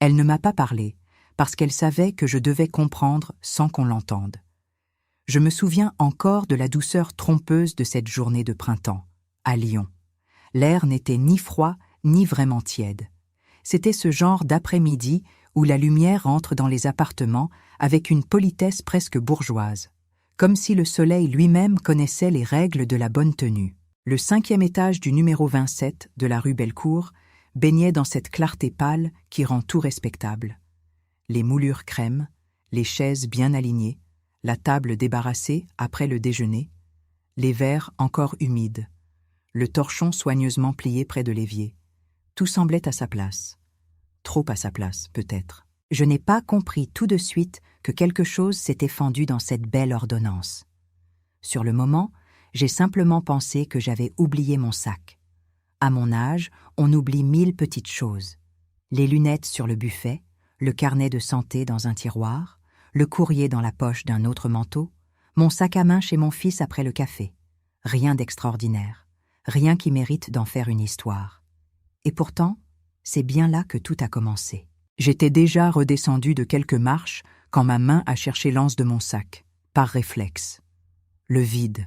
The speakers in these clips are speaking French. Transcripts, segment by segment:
Elle ne m'a pas parlé, parce qu'elle savait que je devais comprendre sans qu'on l'entende. Je me souviens encore de la douceur trompeuse de cette journée de printemps, à Lyon. L'air n'était ni froid, ni vraiment tiède. C'était ce genre d'après-midi où la lumière entre dans les appartements avec une politesse presque bourgeoise, comme si le soleil lui-même connaissait les règles de la bonne tenue. Le 5e étage du numéro 27 de la rue Bellecour baignait dans cette clarté pâle qui rend tout respectable. Les moulures crème, les chaises bien alignées, la table débarrassée après le déjeuner, les verres encore humides, le torchon soigneusement plié près de l'évier. Tout semblait à sa place. Trop à sa place, peut-être. Je n'ai pas compris tout de suite que quelque chose s'était fendu dans cette belle ordonnance. Sur le moment, j'ai simplement pensé que j'avais oublié mon sac. À mon âge, on oublie 1000 petites choses. Les lunettes sur le buffet, le carnet de santé dans un tiroir, le courrier dans la poche d'un autre manteau, mon sac à main chez mon fils après le café. Rien d'extraordinaire, rien qui mérite d'en faire une histoire. Et pourtant, c'est bien là que tout a commencé. J'étais déjà redescendu de quelques marches quand ma main a cherché l'anse de mon sac, par réflexe. Le vide.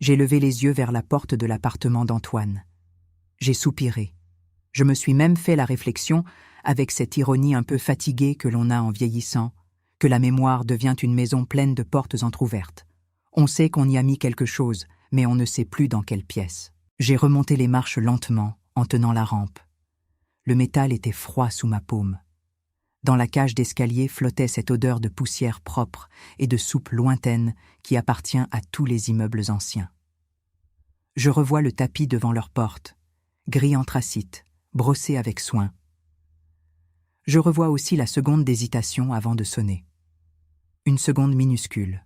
J'ai levé les yeux vers la porte de l'appartement d'Antoine. J'ai soupiré. Je me suis même fait la réflexion, avec cette ironie un peu fatiguée que l'on a en vieillissant, que la mémoire devient une maison pleine de portes entr'ouvertes. On sait qu'on y a mis quelque chose, mais on ne sait plus dans quelle pièce. J'ai remonté les marches lentement, en tenant la rampe. Le métal était froid sous ma paume. Dans la cage d'escalier flottait cette odeur de poussière propre et de soupe lointaine qui appartient à tous les immeubles anciens. Je revois le tapis devant leur porte, gris anthracite, brossé avec soin. Je revois aussi la seconde d'hésitation avant de sonner. Une seconde minuscule.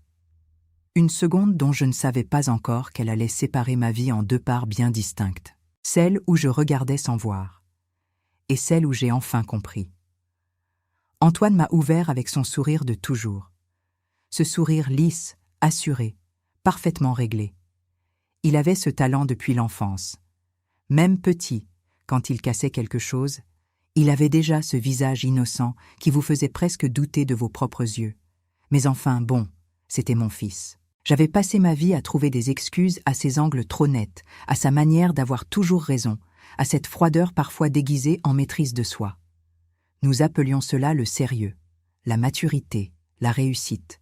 Une seconde dont je ne savais pas encore qu'elle allait séparer ma vie en deux parts bien distinctes. Celle où je regardais sans voir. Et celle où j'ai enfin compris. Antoine m'a ouvert avec son sourire de toujours. Ce sourire lisse, assuré, parfaitement réglé. Il avait ce talent depuis l'enfance. Même petit, quand il cassait quelque chose, il avait déjà ce visage innocent qui vous faisait presque douter de vos propres yeux. Mais enfin, bon, c'était mon fils. J'avais passé ma vie à trouver des excuses à ses angles trop nets, à sa manière d'avoir toujours raison, à cette froideur parfois déguisée en maîtrise de soi. Nous appelions cela le sérieux, la maturité, la réussite.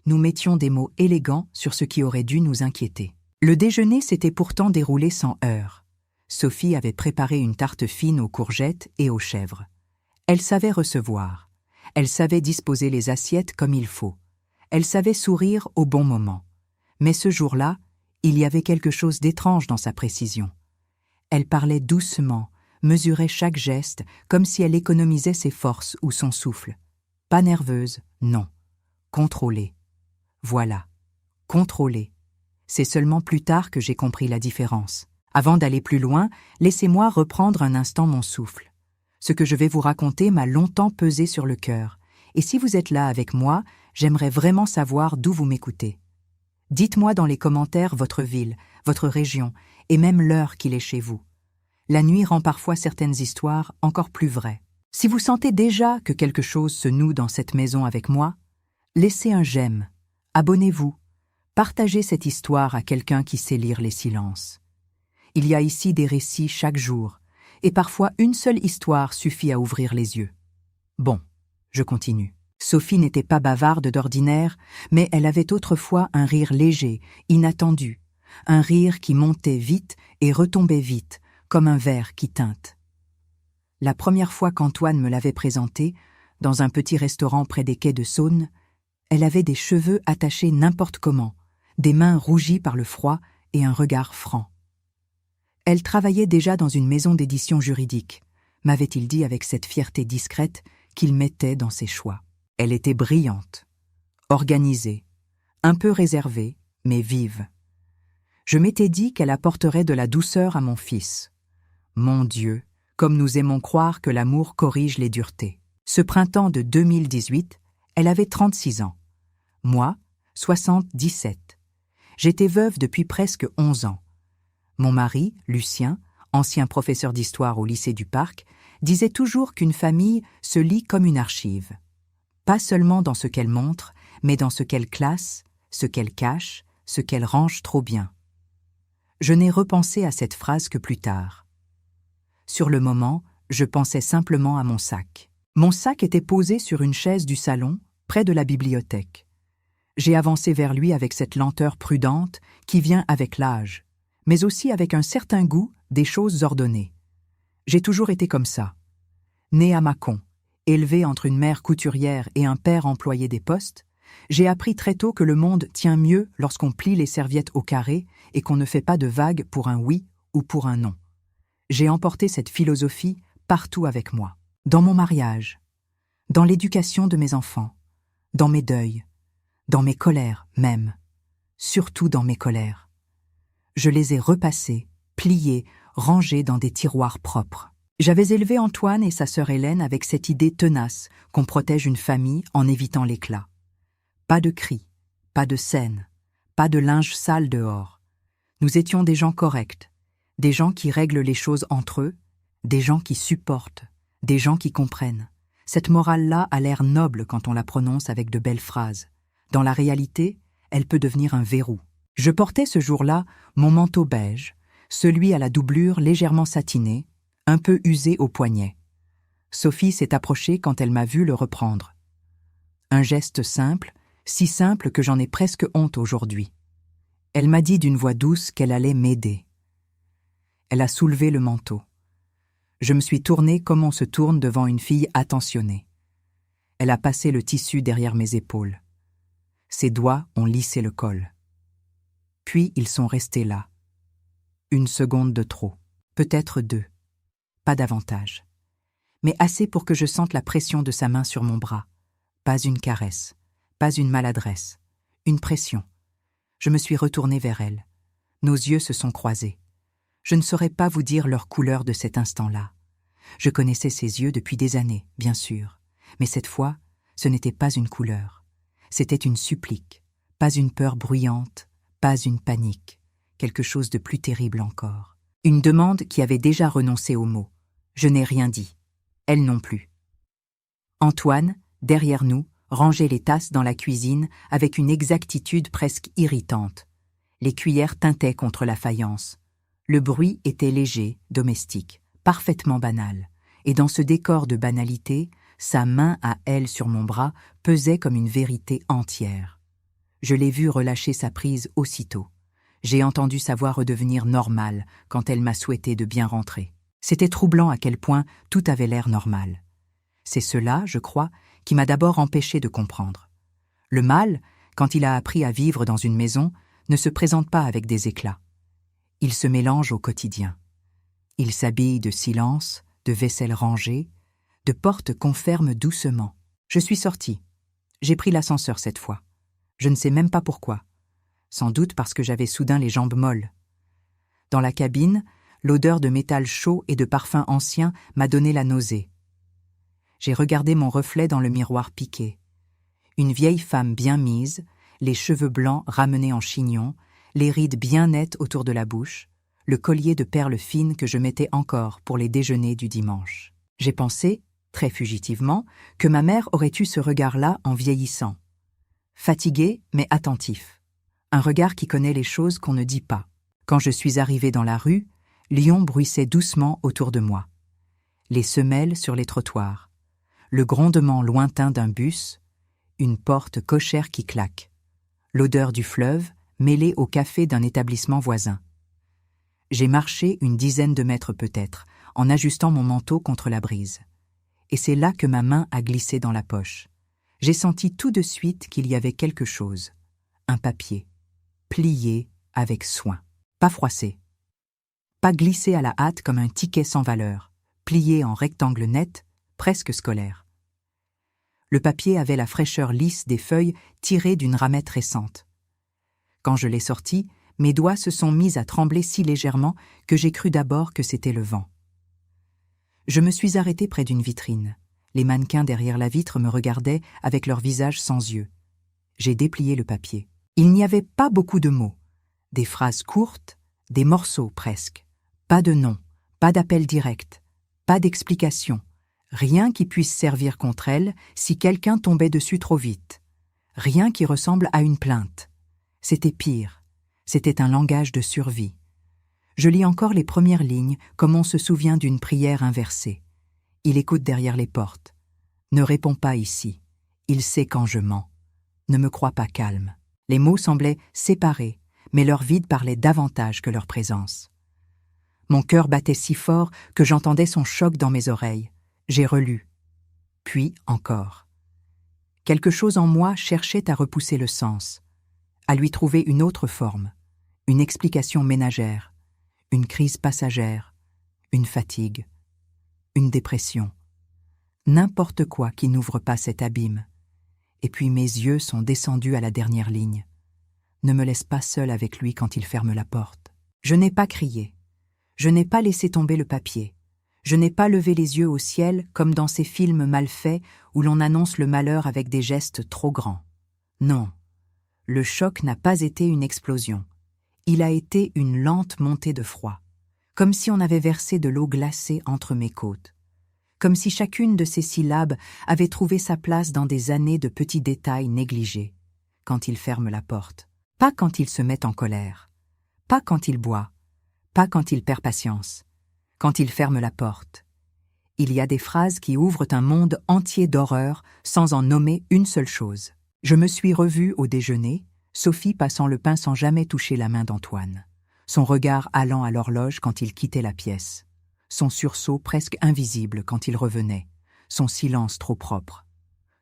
Nous mettions des mots élégants sur ce qui aurait dû nous inquiéter. Le déjeuner s'était pourtant déroulé sans heurts. Sophie avait préparé une tarte fine aux courgettes et aux chèvres. Elle savait recevoir. Elle savait disposer les assiettes comme il faut. Elle savait sourire au bon moment. Mais ce jour-là, il y avait quelque chose d'étrange dans sa précision. Elle parlait doucement, mesurait chaque geste, comme si elle économisait ses forces ou son souffle. Pas nerveuse, non. Contrôlée. Voilà. Contrôlée. C'est seulement plus tard que j'ai compris la différence. Avant d'aller plus loin, laissez-moi reprendre un instant mon souffle. Ce que je vais vous raconter m'a longtemps pesé sur le cœur. Et si vous êtes là avec moi, j'aimerais vraiment savoir d'où vous m'écoutez. Dites-moi dans les commentaires votre ville, votre région, et même l'heure qu'il est chez vous. La nuit rend parfois certaines histoires encore plus vraies. Si vous sentez déjà que quelque chose se noue dans cette maison avec moi, laissez un j'aime, abonnez-vous, partagez cette histoire à quelqu'un qui sait lire les silences. Il y a ici des récits chaque jour, et parfois une seule histoire suffit à ouvrir les yeux. Bon, je continue. Sophie n'était pas bavarde d'ordinaire, mais elle avait autrefois un rire léger, inattendu, un rire qui montait vite et retombait vite, comme un verre qui teinte. La première fois qu'Antoine me l'avait présentée, dans un petit restaurant près des quais de Saône, elle avait des cheveux attachés n'importe comment, des mains rougies par le froid et un regard franc. Elle travaillait déjà dans une maison d'édition juridique, m'avait-il dit avec cette fierté discrète qu'il mettait dans ses choix. Elle était brillante, organisée, un peu réservée, mais vive. Je m'étais dit qu'elle apporterait de la douceur à mon fils. Mon Dieu, comme nous aimons croire que l'amour corrige les duretés. Ce printemps de 2018, elle avait 36 ans. Moi, 77. J'étais veuve depuis presque 11 ans. Mon mari, Lucien, ancien professeur d'histoire au lycée du Parc, disait toujours qu'une famille se lit comme une archive. Pas seulement dans ce qu'elle montre, mais dans ce qu'elle classe, ce qu'elle cache, ce qu'elle range trop bien. Je n'ai repensé à cette phrase que plus tard. Sur le moment, je pensais simplement à mon sac. Mon sac était posé sur une chaise du salon, près de la bibliothèque. J'ai avancé vers lui avec cette lenteur prudente qui vient avec l'âge, mais aussi avec un certain goût des choses ordonnées. J'ai toujours été comme ça. Né à Mâcon, élevé entre une mère couturière et un père employé des postes, j'ai appris très tôt que le monde tient mieux lorsqu'on plie les serviettes au carré et qu'on ne fait pas de vagues pour un oui ou pour un non. J'ai emporté cette philosophie partout avec moi. Dans mon mariage, dans l'éducation de mes enfants, dans mes deuils, dans mes colères même, surtout dans mes colères. Je les ai repassées, pliées, rangées dans des tiroirs propres. J'avais élevé Antoine et sa sœur Hélène avec cette idée tenace qu'on protège une famille en évitant l'éclat. Pas de cris, pas de scènes, pas de linge sale dehors. Nous étions des gens corrects, des gens qui règlent les choses entre eux, des gens qui supportent, des gens qui comprennent. Cette morale-là a l'air noble quand on la prononce avec de belles phrases. Dans la réalité, elle peut devenir un verrou. Je portais ce jour-là mon manteau beige, celui à la doublure légèrement satinée, un peu usé au poignet. Sophie s'est approchée quand elle m'a vu le reprendre. Un geste simple, si simple que j'en ai presque honte aujourd'hui. Elle m'a dit d'une voix douce qu'elle allait m'aider. Elle a soulevé le manteau. Je me suis tournée comme on se tourne devant une fille attentionnée. Elle a passé le tissu derrière mes épaules. Ses doigts ont lissé le col. Puis ils sont restés là. Une seconde de trop, peut-être 2, pas davantage. Mais assez pour que je sente la pression de sa main sur mon bras. Pas une caresse, pas une maladresse, une pression. Je me suis retournée vers elle. Nos yeux se sont croisés. Je ne saurais pas vous dire leur couleur de cet instant-là. Je connaissais ses yeux depuis des années, bien sûr, mais cette fois, ce n'était pas une couleur. C'était une supplique, pas une peur bruyante, pas une panique, quelque chose de plus terrible encore. Une demande qui avait déjà renoncé aux mots. Je n'ai rien dit. Elle non plus. Antoine, derrière nous, rangeait les tasses dans la cuisine avec une exactitude presque irritante. Les cuillères tintaient contre la faïence. Le bruit était léger, domestique, parfaitement banal. Et dans ce décor de banalité, sa main à elle sur mon bras pesait comme une vérité entière. Je l'ai vue relâcher sa prise aussitôt. J'ai entendu sa voix redevenir normale quand elle m'a souhaité de bien rentrer. C'était troublant à quel point tout avait l'air normal. C'est cela, je crois, qui m'a d'abord empêché de comprendre. Le mal, quand il a appris à vivre dans une maison, ne se présente pas avec des éclats. Il se mélange au quotidien. Il s'habille de silence, de vaisselle rangée, de portes qu'on ferme doucement. Je suis sortie. J'ai pris l'ascenseur cette fois. Je ne sais même pas pourquoi. Sans doute parce que j'avais soudain les jambes molles. Dans la cabine, l'odeur de métal chaud et de parfum ancien m'a donné la nausée. J'ai regardé mon reflet dans le miroir piqué. Une vieille femme bien mise, les cheveux blancs ramenés en chignon, les rides bien nettes autour de la bouche, le collier de perles fines que je mettais encore pour les déjeuners du dimanche. J'ai pensé, très fugitivement, que ma mère aurait eu ce regard-là en vieillissant. Fatigué, mais attentif. Un regard qui connaît les choses qu'on ne dit pas. Quand je suis arrivée dans la rue, Lyon bruissait doucement autour de moi. Les semelles sur les trottoirs. Le grondement lointain d'un bus, une porte cochère qui claque. L'odeur du fleuve, mêlée au café d'un établissement voisin. J'ai marché une dizaine de mètres peut-être, en ajustant mon manteau contre la brise. Et c'est là que ma main a glissé dans la poche. J'ai senti tout de suite qu'il y avait quelque chose. Un papier, plié avec soin, pas froissé. Pas glissé à la hâte comme un ticket sans valeur, plié en rectangle net, presque scolaire. Le papier avait la fraîcheur lisse des feuilles tirées d'une ramette récente. Quand je l'ai sorti, mes doigts se sont mis à trembler si légèrement que j'ai cru d'abord que c'était le vent. Je me suis arrêtée près d'une vitrine. Les mannequins derrière la vitre me regardaient avec leur visage sans yeux. J'ai déplié le papier. Il n'y avait pas beaucoup de mots. Des phrases courtes, des morceaux presque. Pas de nom, pas d'appel direct. Pas d'explication. Rien qui puisse servir contre elle si quelqu'un tombait dessus trop vite. Rien qui ressemble à une plainte. C'était pire. C'était un langage de survie. Je lis encore les premières lignes comme on se souvient d'une prière inversée. Il écoute derrière les portes. Ne réponds pas ici. Il sait quand je mens. Ne me crois pas calme. Les mots semblaient séparés, mais leur vide parlait davantage que leur présence. Mon cœur battait si fort que j'entendais son choc dans mes oreilles. J'ai relu. Puis encore. Quelque chose en moi cherchait à repousser le sens, à lui trouver une autre forme, une explication ménagère, une crise passagère, une fatigue, une dépression. N'importe quoi qui n'ouvre pas cet abîme. Et puis mes yeux sont descendus à la dernière ligne. Ne me laisse pas seule avec lui quand il ferme la porte. Je n'ai pas crié. Je n'ai pas laissé tomber le papier. Je n'ai pas levé les yeux au ciel comme dans ces films mal faits où l'on annonce le malheur avec des gestes trop grands. Non, le choc n'a pas été une explosion. Il a été une lente montée de froid, comme si on avait versé de l'eau glacée entre mes côtes, comme si chacune de ces syllabes avait trouvé sa place dans des années de petits détails négligés, quand il ferme la porte, pas quand il se met en colère, pas quand il boit, pas quand il perd patience, quand il ferme la porte. Il y a des phrases qui ouvrent un monde entier d'horreur sans en nommer une seule chose. Je me suis revue au déjeuner, Sophie passant le pain sans jamais toucher la main d'Antoine, son regard allant à l'horloge quand il quittait la pièce, son sursaut presque invisible quand il revenait, son silence trop propre,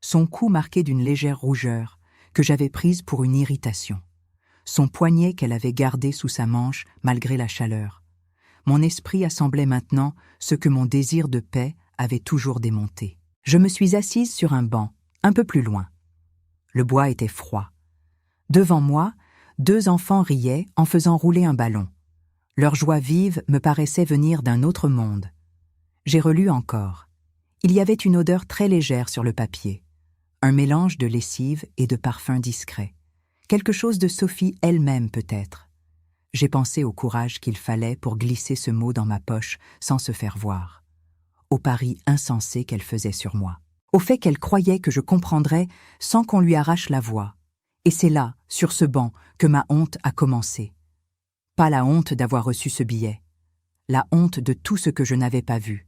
son cou marqué d'une légère rougeur que j'avais prise pour une irritation, son poignet qu'elle avait gardé sous sa manche malgré la chaleur. Mon esprit assemblait maintenant ce que mon désir de paix avait toujours démonté. Je me suis assise sur un banc, un peu plus loin. Le bois était froid. Devant moi, 2 enfants riaient en faisant rouler un ballon. Leur joie vive me paraissait venir d'un autre monde. J'ai relu encore. Il y avait une odeur très légère sur le papier, un mélange de lessive et de parfum discret. Quelque chose de Sophie elle-même peut-être. J'ai pensé au courage qu'il fallait pour glisser ce mot dans ma poche sans se faire voir, au pari insensé qu'elle faisait sur moi, au fait qu'elle croyait que je comprendrais sans qu'on lui arrache la voix. Et c'est là, sur ce banc, que ma honte a commencé. Pas la honte d'avoir reçu ce billet, la honte de tout ce que je n'avais pas vu,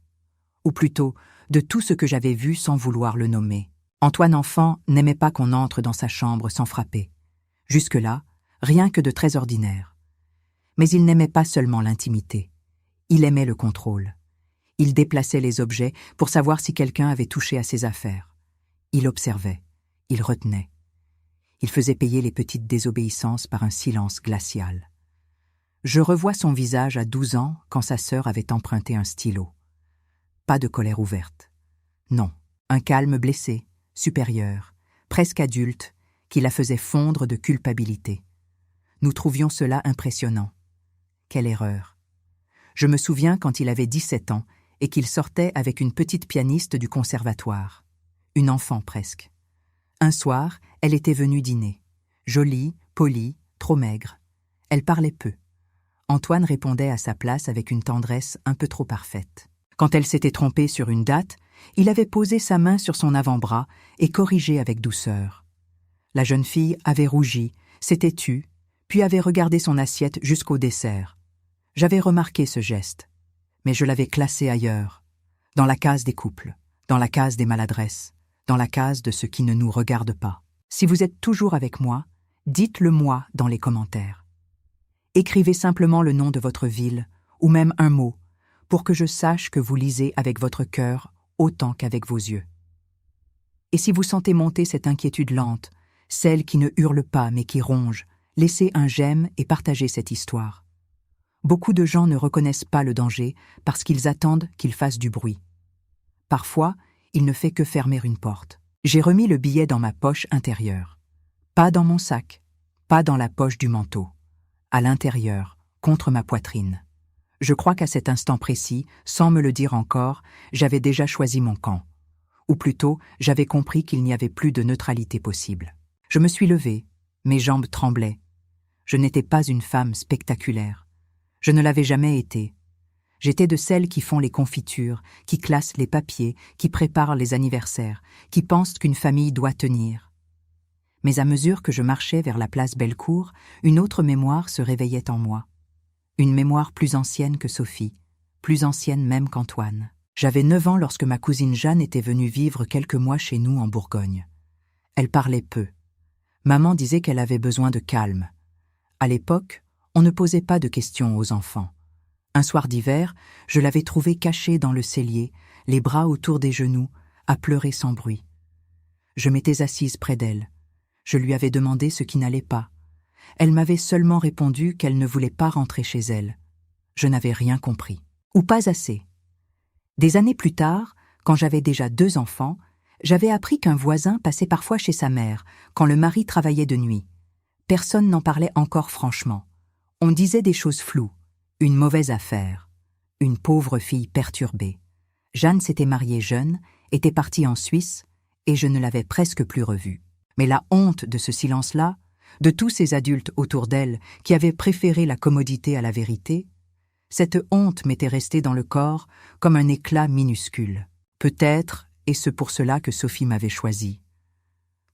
ou plutôt de tout ce que j'avais vu sans vouloir le nommer. Antoine enfant n'aimait pas qu'on entre dans sa chambre sans frapper. Jusque-là, rien que de très ordinaire. Mais il n'aimait pas seulement l'intimité. Il aimait le contrôle. Il déplaçait les objets pour savoir si quelqu'un avait touché à ses affaires. Il observait. Il retenait. Il faisait payer les petites désobéissances par un silence glacial. Je revois son visage à 12 ans quand sa sœur avait emprunté un stylo. Pas de colère ouverte. Non, un calme blessé, supérieur, presque adulte, qui la faisait fondre de culpabilité. Nous trouvions cela impressionnant. Quelle erreur. Je me souviens quand il avait 17 ans et qu'il sortait avec une petite pianiste du conservatoire. Une enfant presque. Un soir, elle était venue dîner. Jolie, polie, trop maigre. Elle parlait peu. Antoine répondait à sa place avec une tendresse un peu trop parfaite. Quand elle s'était trompée sur une date, il avait posé sa main sur son avant-bras et corrigé avec douceur. La jeune fille avait rougi, s'était tue, puis avait regardé son assiette jusqu'au dessert. J'avais remarqué ce geste, mais je l'avais classé ailleurs, dans la case des couples, dans la case des maladresses, dans la case de ce qui ne nous regarde pas. Si vous êtes toujours avec moi, dites-le moi dans les commentaires. Écrivez simplement le nom de votre ville, ou même un mot, pour que je sache que vous lisez avec votre cœur autant qu'avec vos yeux. Et si vous sentez monter cette inquiétude lente, celle qui ne hurle pas mais qui ronge, laissez un j'aime et partagez cette histoire. Beaucoup de gens ne reconnaissent pas le danger parce qu'ils attendent qu'il fasse du bruit. Parfois, il ne fait que fermer une porte. J'ai remis le billet dans ma poche intérieure. Pas dans mon sac, pas dans la poche du manteau. À l'intérieur, contre ma poitrine. Je crois qu'à cet instant précis, sans me le dire encore, j'avais déjà choisi mon camp. Ou plutôt, j'avais compris qu'il n'y avait plus de neutralité possible. Je me suis levée, mes jambes tremblaient. Je n'étais pas une femme spectaculaire. Je ne l'avais jamais été. J'étais de celles qui font les confitures, qui classent les papiers, qui préparent les anniversaires, qui pensent qu'une famille doit tenir. Mais à mesure que je marchais vers la place Bellecour, une autre mémoire se réveillait en moi. Une mémoire plus ancienne que Sophie, plus ancienne même qu'Antoine. J'avais 9 ans lorsque ma cousine Jeanne était venue vivre quelques mois chez nous en Bourgogne. Elle parlait peu. Maman disait qu'elle avait besoin de calme. À l'époque, on ne posait pas de questions aux enfants. Un soir d'hiver, je l'avais trouvée cachée dans le cellier, les bras autour des genoux, à pleurer sans bruit. Je m'étais assise près d'elle. Je lui avais demandé ce qui n'allait pas. Elle m'avait seulement répondu qu'elle ne voulait pas rentrer chez elle. Je n'avais rien compris. Ou pas assez. Des années plus tard, quand j'avais déjà 2 enfants, j'avais appris qu'un voisin passait parfois chez sa mère, quand le mari travaillait de nuit. Personne n'en parlait encore franchement. On disait des choses floues. Une mauvaise affaire. Une pauvre fille perturbée. Jeanne s'était mariée jeune, était partie en Suisse, et je ne l'avais presque plus revue. Mais la honte de ce silence-là, de tous ces adultes autour d'elle qui avaient préféré la commodité à la vérité, cette honte m'était restée dans le corps comme un éclat minuscule. Peut-être est-ce pour cela que Sophie m'avait choisie.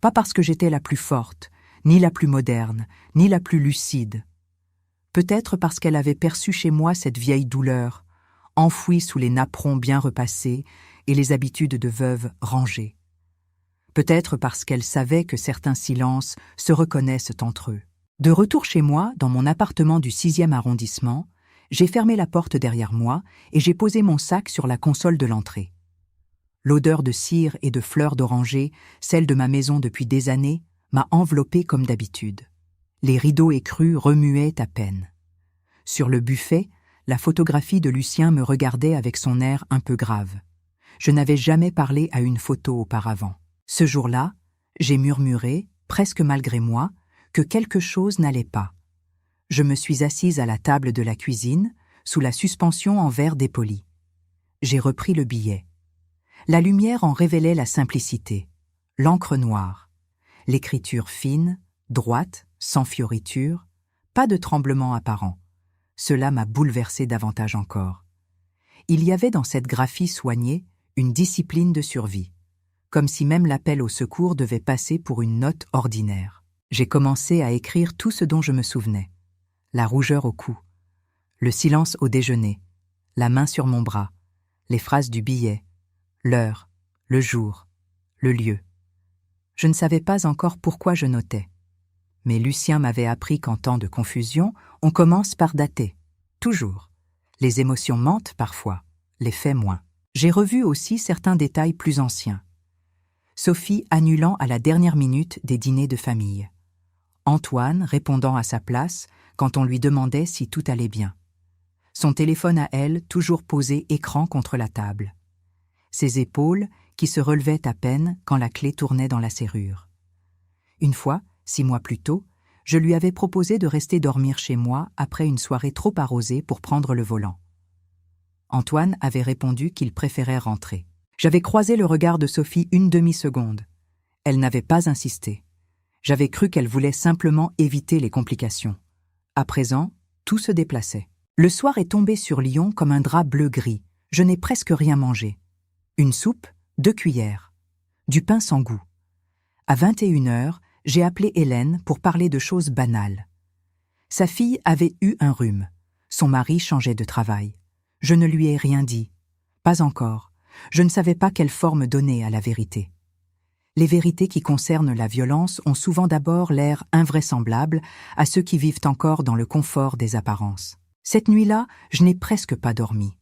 Pas parce que j'étais la plus forte, ni la plus moderne, ni la plus lucide. Peut-être parce qu'elle avait perçu chez moi cette vieille douleur, enfouie sous les napperons bien repassés et les habitudes de veuve rangées. Peut-être parce qu'elle savait que certains silences se reconnaissent entre eux. De retour chez moi, dans mon appartement du 6e arrondissement, j'ai fermé la porte derrière moi et j'ai posé mon sac sur la console de l'entrée. L'odeur de cire et de fleurs d'oranger, celle de ma maison depuis des années, m'a enveloppée comme d'habitude. Les rideaux écrus remuaient à peine. Sur le buffet, la photographie de Lucien me regardait avec son air un peu grave. Je n'avais jamais parlé à une photo auparavant. Ce jour-là, j'ai murmuré, presque malgré moi, que quelque chose n'allait pas. Je me suis assise à la table de la cuisine, sous la suspension en verre dépoli. J'ai repris le billet. La lumière en révélait la simplicité, l'encre noire, l'écriture fine, droite, sans fioriture, pas de tremblement apparent. Cela m'a bouleversé davantage encore. Il y avait dans cette graphie soignée une discipline de survie, comme si même l'appel au secours devait passer pour une note ordinaire. J'ai commencé à écrire tout ce dont je me souvenais. La rougeur au cou, le silence au déjeuner, la main sur mon bras, les phrases du billet, l'heure, le jour, le lieu. Je ne savais pas encore pourquoi je notais. Mais Lucien m'avait appris qu'en temps de confusion, on commence par dater. Toujours. Les émotions mentent parfois, les faits moins. J'ai revu aussi certains détails plus anciens. Sophie annulant à la dernière minute des dîners de famille. Antoine répondant à sa place quand on lui demandait si tout allait bien. Son téléphone à elle toujours posé écran contre la table. Ses épaules qui se relevaient à peine quand la clé tournait dans la serrure. Une fois, 6 mois plus tôt, je lui avais proposé de rester dormir chez moi après une soirée trop arrosée pour prendre le volant. Antoine avait répondu qu'il préférait rentrer. J'avais croisé le regard de Sophie une demi-seconde. Elle n'avait pas insisté. J'avais cru qu'elle voulait simplement éviter les complications. À présent, tout se déplaçait. Le soir est tombé sur Lyon comme un drap bleu-gris. Je n'ai presque rien mangé. Une soupe, 2 cuillères. Du pain sans goût. À 21h, j'ai appelé Hélène pour parler de choses banales. Sa fille avait eu un rhume. Son mari changeait de travail. Je ne lui ai rien dit. Pas encore. Je ne savais pas quelle forme donner à la vérité. Les vérités qui concernent la violence ont souvent d'abord l'air invraisemblable à ceux qui vivent encore dans le confort des apparences. Cette nuit-là, je n'ai presque pas dormi.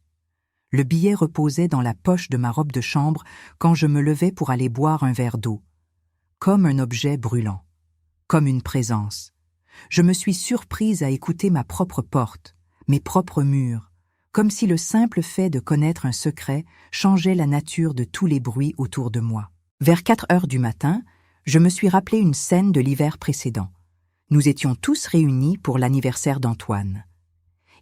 Le billet reposait dans la poche de ma robe de chambre quand je me levais pour aller boire un verre d'eau. Comme un objet brûlant, comme une présence. Je me suis surprise à écouter ma propre porte, mes propres murs, comme si le simple fait de connaître un secret changeait la nature de tous les bruits autour de moi. Vers 4h du matin, je me suis rappelé une scène de l'hiver précédent. Nous étions tous réunis pour l'anniversaire d'Antoine.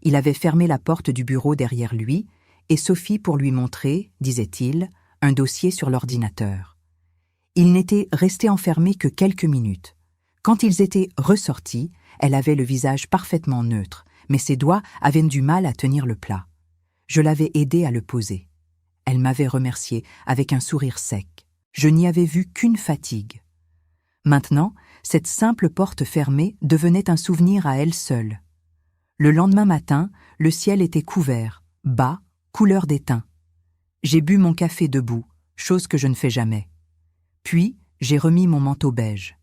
Il avait fermé la porte du bureau derrière lui, et Sophie pour lui montrer, disait-il, un dossier sur l'ordinateur. Il n'était resté enfermé que quelques minutes. Quand ils étaient ressortis, elle avait le visage parfaitement neutre, mais ses doigts avaient du mal à tenir le plat. Je l'avais aidée à le poser. Elle m'avait remercié avec un sourire sec. Je n'y avais vu qu'une fatigue. Maintenant, cette simple porte fermée devenait un souvenir à elle seule. Le lendemain matin, le ciel était couvert, bas, couleur d'étain. J'ai bu mon café debout, chose que je ne fais jamais. Puis, j'ai remis mon manteau beige.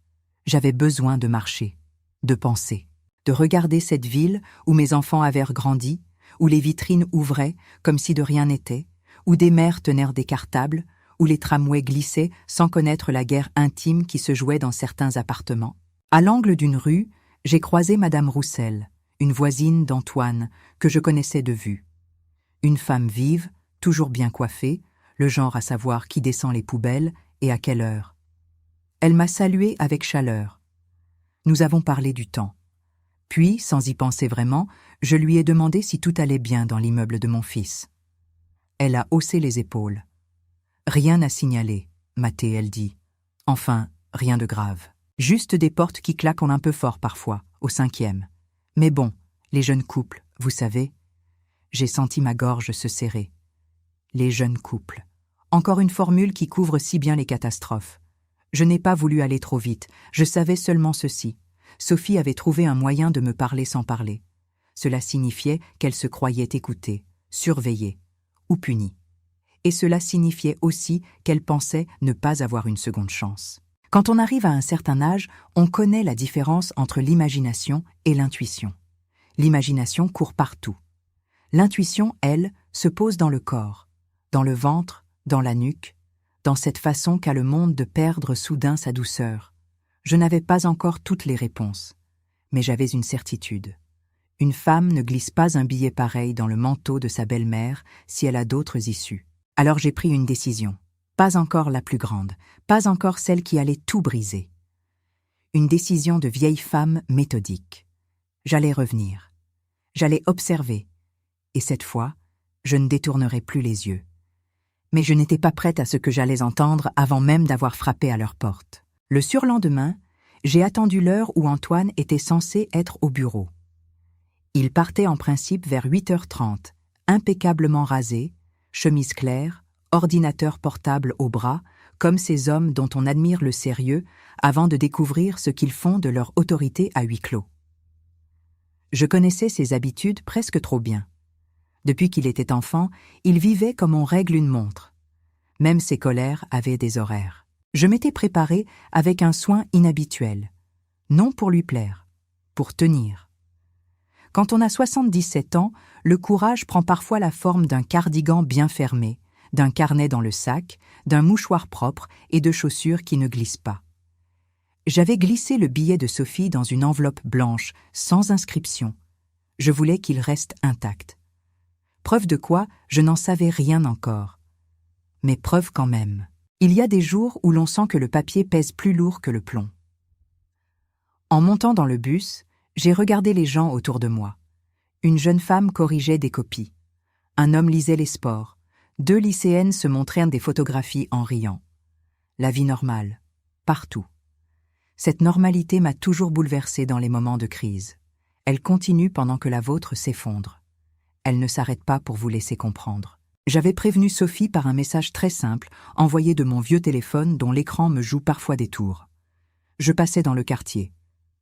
J'avais besoin de marcher, de penser, de regarder cette ville où mes enfants avaient grandi, où les vitrines ouvraient comme si de rien n'était, où des mères tenaient des cartables, où les tramways glissaient sans connaître la guerre intime qui se jouait dans certains appartements. À l'angle d'une rue, j'ai croisé Madame Roussel, une voisine d'Antoine, que je connaissais de vue. Une femme vive, toujours bien coiffée, le genre à savoir qui descend les poubelles et à quelle heure. Elle m'a salué avec chaleur. Nous avons parlé du temps. Puis, sans y penser vraiment, je lui ai demandé si tout allait bien dans l'immeuble de mon fils. Elle a haussé les épaules. Rien à signaler, m'a-t-elle dit. Enfin, rien de grave. Juste des portes qui claquent un peu fort parfois, au 5e. Mais bon, les jeunes couples, vous savez. J'ai senti ma gorge se serrer. Les jeunes couples. Encore une formule qui couvre si bien les catastrophes. Je n'ai pas voulu aller trop vite, je savais seulement ceci. Sophie avait trouvé un moyen de me parler sans parler. Cela signifiait qu'elle se croyait écoutée, surveillée, ou punie. Et cela signifiait aussi qu'elle pensait ne pas avoir une seconde chance. Quand on arrive à un certain âge, on connaît la différence entre l'imagination et l'intuition. L'imagination court partout. L'intuition, elle, se pose dans le corps, dans le ventre, dans la nuque, dans cette façon qu'a le monde de perdre soudain sa douceur. Je n'avais pas encore toutes les réponses, mais j'avais une certitude. Une femme ne glisse pas un billet pareil dans le manteau de sa belle-mère si elle a d'autres issues. Alors j'ai pris une décision. Pas encore la plus grande, pas encore celle qui allait tout briser. Une décision de vieille femme méthodique. J'allais revenir. J'allais observer. Et cette fois, je ne détournerai plus les yeux. Mais je n'étais pas prête à ce que j'allais entendre avant même d'avoir frappé à leur porte. Le surlendemain, j'ai attendu l'heure où Antoine était censé être au bureau. Il partait en principe vers 8h30, impeccablement rasé, chemise claire, ordinateur portable au bras, comme ces hommes dont on admire le sérieux avant de découvrir ce qu'ils font de leur autorité à huis clos. Je connaissais ses habitudes presque trop bien. Depuis qu'il était enfant, il vivait comme on règle une montre. Même ses colères avaient des horaires. Je m'étais préparée avec un soin inhabituel. Non pour lui plaire, pour tenir. Quand on a 77 ans, le courage prend parfois la forme d'un cardigan bien fermé, d'un carnet dans le sac, d'un mouchoir propre et de chaussures qui ne glissent pas. J'avais glissé le billet de Sophie dans une enveloppe blanche, sans inscription. Je voulais qu'il reste intact. Preuve de quoi, je n'en savais rien encore. Mais preuve quand même. Il y a des jours où l'on sent que le papier pèse plus lourd que le plomb. En montant dans le bus, j'ai regardé les gens autour de moi. Une jeune femme corrigeait des copies. Un homme lisait les sports. 2 lycéennes se montraient des photographies en riant. La vie normale, partout. Cette normalité m'a toujours bouleversée dans les moments de crise. Elle continue pendant que la vôtre s'effondre. Elle ne s'arrête pas pour vous laisser comprendre. J'avais prévenu Sophie par un message très simple, envoyé de mon vieux téléphone dont l'écran me joue parfois des tours. Je passais dans le quartier.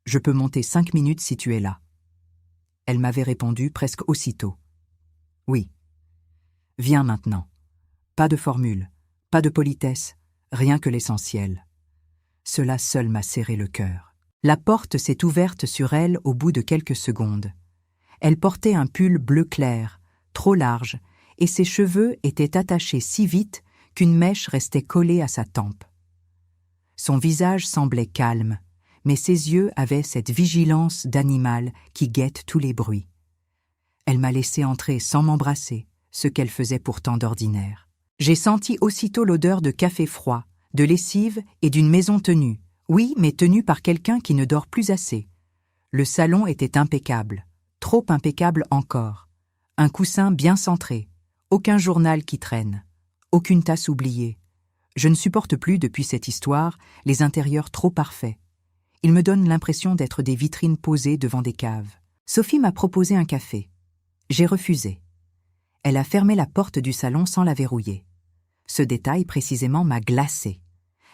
Je peux monter 5 minutes si tu es là. Elle m'avait répondu presque aussitôt. Oui. Viens maintenant. Pas de formule, pas de politesse, rien que l'essentiel. Cela seul m'a serré le cœur. La porte s'est ouverte sur elle au bout de quelques secondes. Elle portait un pull bleu clair, trop large, et ses cheveux étaient attachés si vite qu'une mèche restait collée à sa tempe. Son visage semblait calme, mais ses yeux avaient cette vigilance d'animal qui guette tous les bruits. Elle m'a laissé entrer sans m'embrasser, ce qu'elle faisait pourtant d'ordinaire. J'ai senti aussitôt l'odeur de café froid, de lessive et d'une maison tenue. Oui, mais tenue par quelqu'un qui ne dort plus assez. Le salon était impeccable, trop impeccable encore. Un coussin bien centré, aucun journal qui traîne, aucune tasse oubliée. Je ne supporte plus depuis cette histoire les intérieurs trop parfaits. Ils me donnent l'impression d'être des vitrines posées devant des caves. Sophie m'a proposé un café. J'ai refusé. Elle a fermé la porte du salon sans la verrouiller. Ce détail précisément m'a glacée.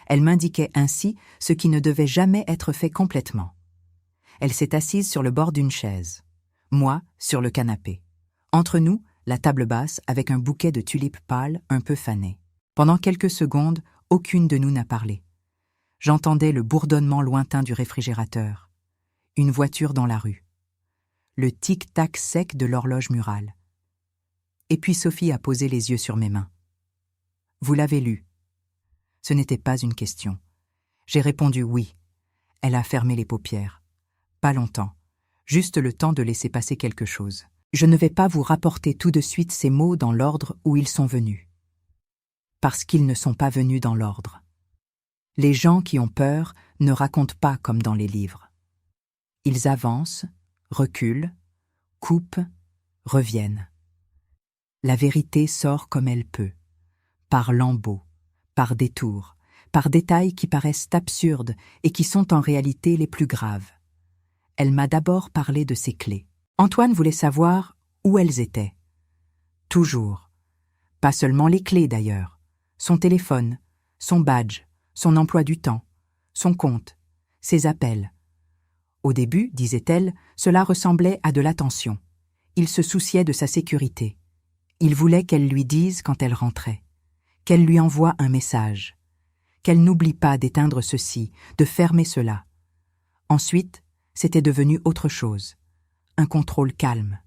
Elle m'indiquait ainsi ce qui ne devait jamais être fait complètement. Elle s'est assise sur le bord d'une chaise. Moi, sur le canapé. Entre nous, la table basse avec un bouquet de tulipes pâles un peu fanées. Pendant quelques secondes, aucune de nous n'a parlé. J'entendais le bourdonnement lointain du réfrigérateur. Une voiture dans la rue. Le tic-tac sec de l'horloge murale. Et puis Sophie a posé les yeux sur mes mains. « Vous l'avez lu ?» Ce n'était pas une question. J'ai répondu oui. Elle a fermé les paupières. Pas longtemps, juste le temps de laisser passer quelque chose. Je ne vais pas vous rapporter tout de suite ces mots dans l'ordre où ils sont venus. Parce qu'ils ne sont pas venus dans l'ordre. Les gens qui ont peur ne racontent pas comme dans les livres. Ils avancent, reculent, coupent, reviennent. La vérité sort comme elle peut, par lambeaux, par détours, par détails qui paraissent absurdes et qui sont en réalité les plus graves. Elle m'a d'abord parlé de ses clés. Antoine voulait savoir où elles étaient. Toujours. Pas seulement les clés d'ailleurs. Son téléphone, son badge, son emploi du temps, son compte, ses appels. Au début, disait-elle, cela ressemblait à de l'attention. Il se souciait de sa sécurité. Il voulait qu'elle lui dise quand elle rentrait, qu'elle lui envoie un message, qu'elle n'oublie pas d'éteindre ceci, de fermer cela. Ensuite, c'était devenu autre chose. Un contrôle calme,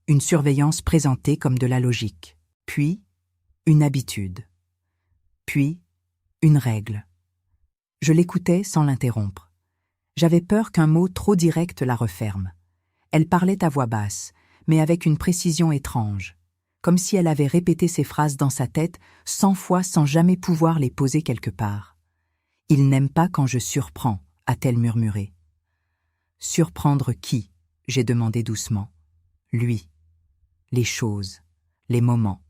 une surveillance présentée comme de la logique, puis une habitude, puis une règle. Je l'écoutais sans l'interrompre. J'avais peur qu'un mot trop direct la referme. Elle parlait à voix basse, mais avec une précision étrange, comme si elle avait répété ses phrases dans sa tête 100 fois sans jamais pouvoir les poser quelque part. « Il n'aime pas quand je surprends », a-t-elle murmuré. « Surprendre qui ?» j'ai demandé doucement. « Lui. Les choses. Les moments.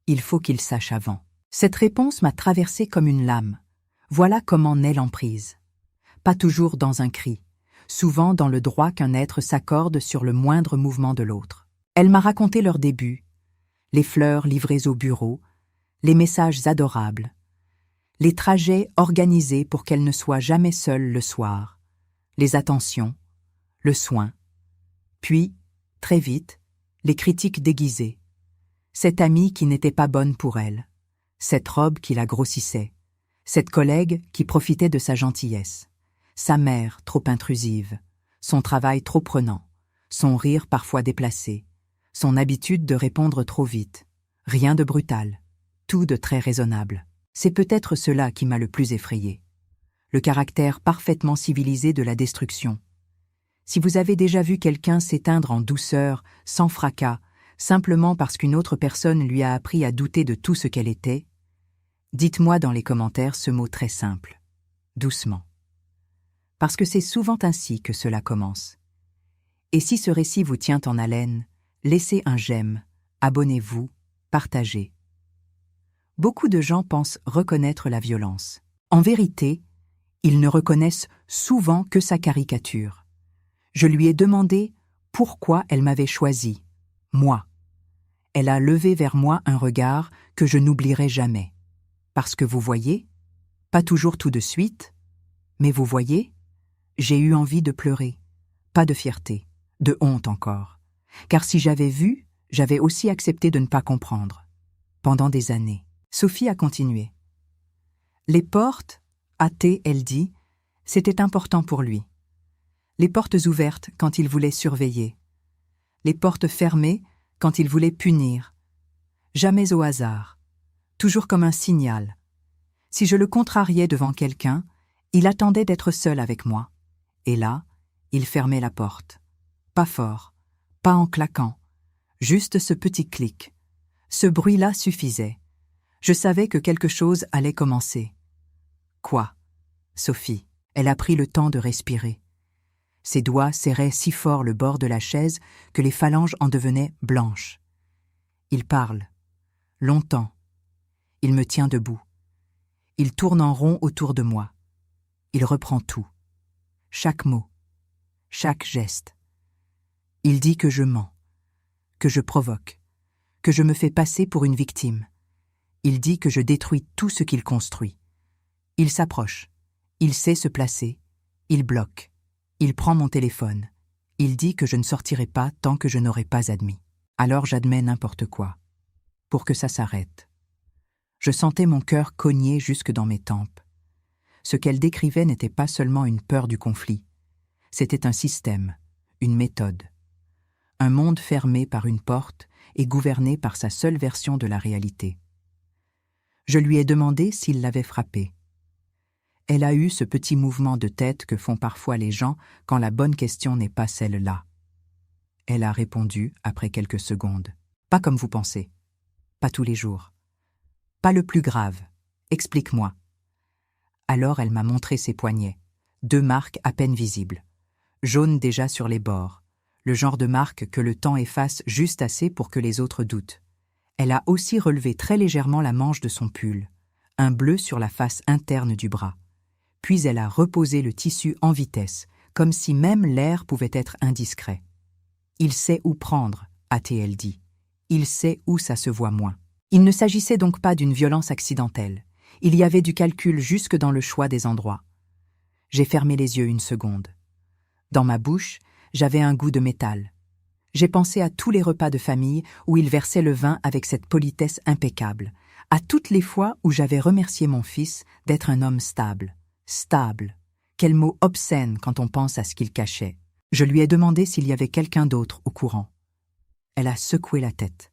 Il faut qu'il sache avant. » Cette réponse m'a traversée comme une lame. Voilà comment naît l'emprise. Pas toujours dans un cri, souvent dans le droit qu'un être s'accorde sur le moindre mouvement de l'autre. Elle m'a raconté leur début, les fleurs livrées au bureau, les messages adorables, les trajets organisés pour qu'elle ne soit jamais seule le soir, les attentions, le soin, puis, très vite, les critiques déguisées. Cette amie qui n'était pas bonne pour elle, cette robe qui la grossissait, cette collègue qui profitait de sa gentillesse, sa mère trop intrusive, son travail trop prenant, son rire parfois déplacé, son habitude de répondre trop vite. Rien de brutal, tout de très raisonnable. C'est peut-être cela qui m'a le plus effrayé. Le caractère parfaitement civilisé de la destruction. Si vous avez déjà vu quelqu'un s'éteindre en douceur, sans fracas, simplement parce qu'une autre personne lui a appris à douter de tout ce qu'elle était, dites-moi dans les commentaires ce mot très simple. Doucement. Parce que c'est souvent ainsi que cela commence. Et si ce récit vous tient en haleine, laissez un j'aime, abonnez-vous, partagez. Beaucoup de gens pensent reconnaître la violence. En vérité, ils ne reconnaissent souvent que sa caricature. Je lui ai demandé pourquoi elle m'avait choisi, moi. Elle a levé vers moi un regard que je n'oublierai jamais. Parce que vous voyez, pas toujours tout de suite, mais vous voyez, j'ai eu envie de pleurer, pas de fierté, de honte encore. Car si j'avais vu, j'avais aussi accepté de ne pas comprendre. Pendant des années. Sophie a continué. Les portes, a-t-elle dit, c'était important pour lui. Les portes ouvertes quand il voulait surveiller. Les portes fermées quand il voulait punir. Jamais au hasard. Toujours comme un signal. Si je le contrariais devant quelqu'un, il attendait d'être seul avec moi. Et là, il fermait la porte. Pas fort, pas en claquant. Juste ce petit clic. Ce bruit-là suffisait. Je savais que quelque chose allait commencer. Quoi? Sophie. Elle a pris le temps de respirer. Ses doigts serraient si fort le bord de la chaise que les phalanges en devenaient blanches. Il parle. Longtemps. Il me tient debout. Il tourne en rond autour de moi. Il reprend tout. Chaque mot. Chaque geste. Il dit que je mens. Que je provoque. que je me fais passer pour une victime. Il dit que je détruis tout ce qu'il construit. Il s'approche. Il sait se placer. Il bloque. Il prend mon téléphone. Il dit que je ne sortirai pas tant que je n'aurai pas admis. Alors j'admets n'importe quoi, pour que ça s'arrête. Je sentais mon cœur cogner jusque dans mes tempes. Ce qu'elle décrivait n'était pas seulement une peur du conflit. C'était un système, une méthode. Un monde fermé par une porte et gouverné par sa seule version de la réalité. Je lui ai demandé s'il l'avait frappée. Elle a eu ce petit mouvement de tête que font parfois les gens quand la bonne question n'est pas celle-là. Elle a répondu après quelques secondes. Pas comme vous pensez. Pas tous les jours. Pas le plus grave. Explique-moi. Alors elle m'a montré ses poignets. 2 marques à peine visibles. Jaunes déjà sur les bords. Le genre de marque que le temps efface juste assez pour que les autres doutent. Elle a aussi relevé très légèrement la manche de son pull. Un bleu sur la face interne du bras. Puis elle a reposé le tissu en vitesse, comme si même l'air pouvait être indiscret. Il sait où prendre, a-t-elle dit. Il sait où ça se voit moins. Il ne s'agissait donc pas d'une violence accidentelle. Il y avait du calcul jusque dans le choix des endroits. J'ai fermé les yeux une seconde. Dans ma bouche, j'avais un goût de métal. J'ai pensé à tous les repas de famille où il versait le vin avec cette politesse impeccable, à toutes les fois où j'avais remercié mon fils d'être un homme stable. Stable. Quel mot obscène quand on pense à ce qu'il cachait. Je lui ai demandé s'il y avait quelqu'un d'autre au courant. Elle a secoué la tête.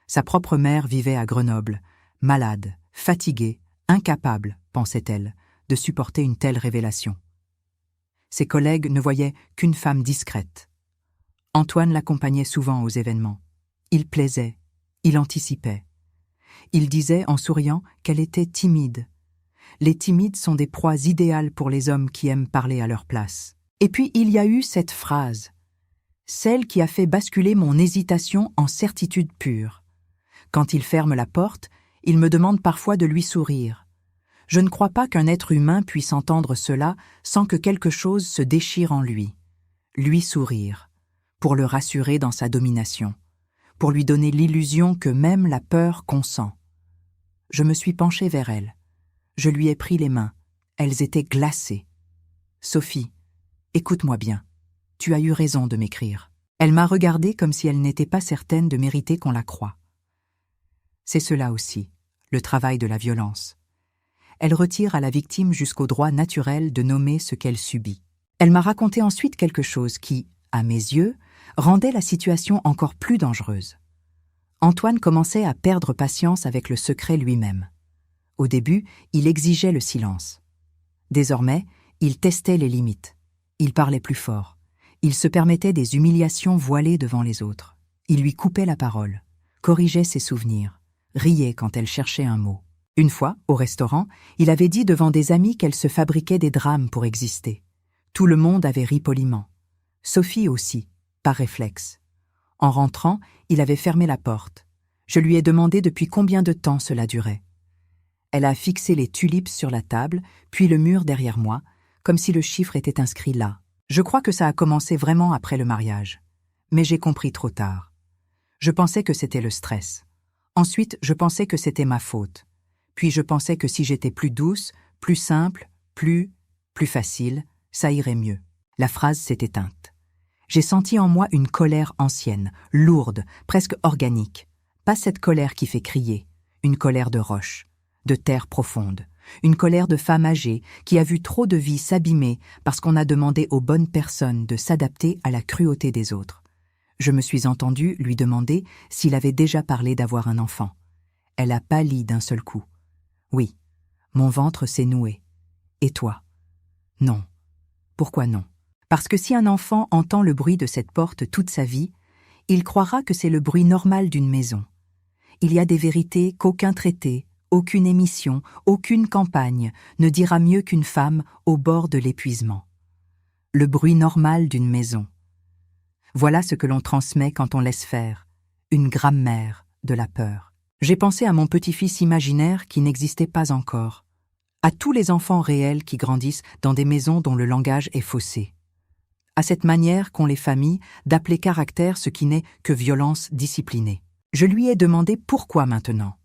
Sa propre mère vivait à Grenoble, malade, fatiguée, incapable, pensait-elle, de supporter une telle révélation. Ses collègues ne voyaient qu'une femme discrète. Antoine l'accompagnait souvent aux événements. Il plaisait, il anticipait. Il disait en souriant qu'elle était timide. Les timides sont des proies idéales pour les hommes qui aiment parler à leur place. Et puis il y a eu cette phrase, celle qui a fait basculer mon hésitation en certitude pure. Quand il ferme la porte, il me demande parfois de lui sourire. Je ne crois pas qu'un être humain puisse entendre cela sans que quelque chose se déchire en lui. Lui sourire, pour le rassurer dans sa domination, pour lui donner l'illusion que même la peur consent. Je me suis penchée vers elle. Je lui ai pris les mains. Elles étaient glacées. « Sophie, écoute-moi bien. Tu as eu raison de m'écrire. » Elle m'a regardée comme si elle n'était pas certaine de mériter qu'on la croie. C'est cela aussi, le travail de la violence. Elle retire à la victime jusqu'au droit naturel de nommer ce qu'elle subit. Elle m'a raconté ensuite quelque chose qui, à mes yeux, rendait la situation encore plus dangereuse. Antoine commençait à perdre patience avec le secret lui-même. Au début, il exigeait le silence. Désormais, il testait les limites. Il parlait plus fort. Il se permettait des humiliations voilées devant les autres. Il lui coupait la parole, corrigeait ses souvenirs, riait quand elle cherchait un mot. Une fois, au restaurant, il avait dit devant des amis qu'elle se fabriquait des drames pour exister. Tout le monde avait ri poliment. Sophie aussi, par réflexe. En rentrant, il avait fermé la porte. Je lui ai demandé depuis combien de temps cela durait. Elle a fixé les tulipes sur la table, puis le mur derrière moi, comme si le chiffre était inscrit là. Je crois que ça a commencé vraiment après le mariage. Mais j'ai compris trop tard. Je pensais que c'était le stress. Ensuite, je pensais que c'était ma faute. Puis je pensais que si j'étais plus douce, plus simple, plus facile, ça irait mieux. La phrase s'est éteinte. J'ai senti en moi une colère ancienne, lourde, presque organique. Pas cette colère qui fait crier, une colère de roche, de terre profonde, une colère de femme âgée qui a vu trop de vie s'abîmer parce qu'on a demandé aux bonnes personnes de s'adapter à la cruauté des autres. Je me suis entendue lui demander s'il avait déjà parlé d'avoir un enfant. Elle a pâli d'un seul coup. Oui, mon ventre s'est noué. Et toi? Non. Pourquoi non? Parce que si un enfant entend le bruit de cette porte toute sa vie, il croira que c'est le bruit normal d'une maison. Il y a des vérités qu'aucun traité, aucune émission, aucune campagne ne dira mieux qu'une femme au bord de l'épuisement. Le bruit normal d'une maison. Voilà ce que l'on transmet quand on laisse faire, une grammaire de la peur. J'ai pensé à mon petit-fils imaginaire qui n'existait pas encore, à tous les enfants réels qui grandissent dans des maisons dont le langage est faussé, à cette manière qu'ont les familles d'appeler caractère ce qui n'est que violence disciplinée. Je lui ai demandé pourquoi maintenant.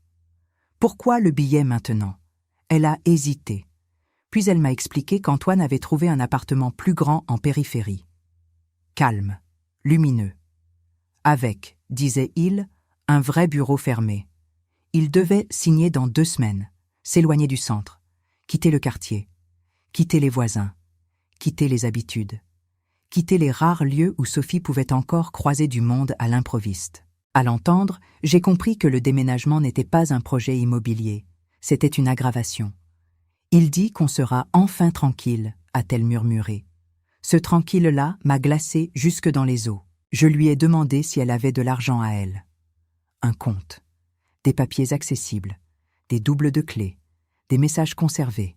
Pourquoi le billet maintenant? Elle a hésité. Puis elle m'a expliqué qu'Antoine avait trouvé un appartement plus grand en périphérie. Calme, lumineux. Avec, disait-il, un vrai bureau fermé. Il devait signer dans 2 semaines, s'éloigner du centre, quitter le quartier, quitter les voisins, quitter les habitudes, quitter les rares lieux où Sophie pouvait encore croiser du monde à l'improviste. À l'entendre, j'ai compris que le déménagement n'était pas un projet immobilier, c'était une aggravation. Il dit qu'on sera enfin tranquille, a-t-elle murmuré. Ce tranquille-là m'a glacé jusque dans les os. Je lui ai demandé si elle avait de l'argent à elle. Un compte, des papiers accessibles, des doubles de clés, des messages conservés.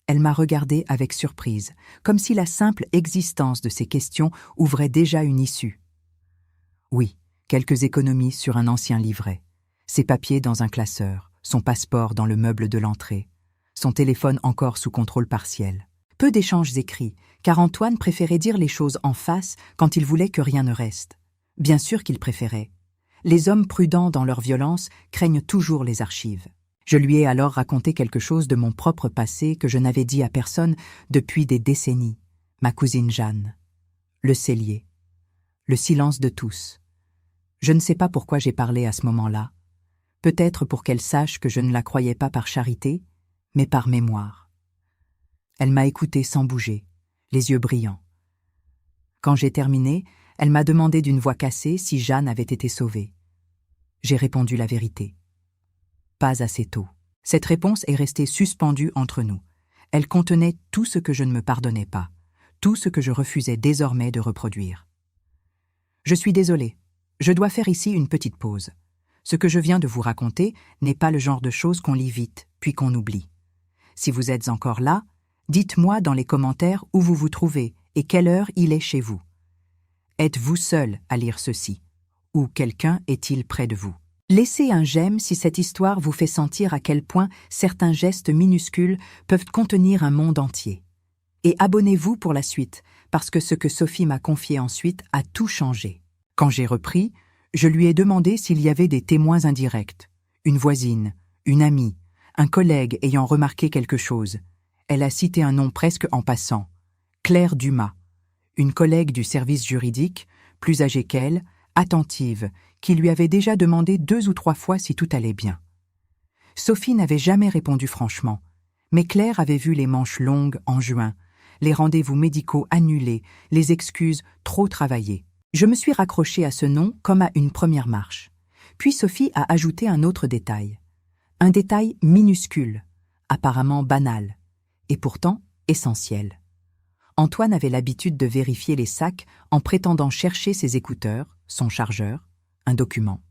Elle m'a regardé avec surprise, comme si la simple existence de ces questions ouvrait déjà une issue. Oui, quelques économies sur un ancien livret, ses papiers dans un classeur, son passeport dans le meuble de l'entrée, son téléphone encore sous contrôle partiel. Peu d'échanges écrits, car Antoine préférait dire les choses en face quand il voulait que rien ne reste. Bien sûr qu'il préférait. Les hommes prudents dans leur violence craignent toujours les archives. Je lui ai alors raconté quelque chose de mon propre passé que je n'avais dit à personne depuis des décennies. Ma cousine Jeanne. Le cellier. Le silence de tous. Je ne sais pas pourquoi j'ai parlé à ce moment-là. Peut-être pour qu'elle sache que je ne la croyais pas par charité, mais par mémoire. Elle m'a écouté sans bouger, les yeux brillants. Quand j'ai terminé, elle m'a demandé d'une voix cassée si Jeanne avait été sauvée. J'ai répondu la vérité. Pas assez tôt. Cette réponse est restée suspendue entre nous. Elle contenait tout ce que je ne me pardonnais pas, tout ce que je refusais désormais de reproduire. Je suis désolée, je dois faire ici une petite pause. Ce que je viens de vous raconter n'est pas le genre de choses qu'on lit vite, puis qu'on oublie. Si vous êtes encore là, dites-moi dans les commentaires où vous vous trouvez et quelle heure il est chez vous. Êtes-vous seul à lire ceci? Ou quelqu'un est-il près de vous? Laissez un j'aime si cette histoire vous fait sentir à quel point certains gestes minuscules peuvent contenir un monde entier. Et abonnez-vous pour la suite, parce que ce que Sophie m'a confié ensuite a tout changé. Quand j'ai repris, je lui ai demandé s'il y avait des témoins indirects, une voisine, une amie, un collègue ayant remarqué quelque chose. Elle a cité un nom presque en passant, Claire Dumas, une collègue du service juridique, plus âgée qu'elle, attentive, qui lui avait déjà demandé 2 ou 3 fois si tout allait bien. Sophie n'avait jamais répondu franchement, mais Claire avait vu les manches longues en juin, les rendez-vous médicaux annulés, les excuses trop travaillées. Je me suis raccrochée à ce nom comme à une première marche. Puis Sophie a ajouté un autre détail. Un détail minuscule, apparemment banal, et pourtant essentiel. Antoine avait l'habitude de vérifier les sacs en prétendant chercher ses écouteurs, son chargeur, un document.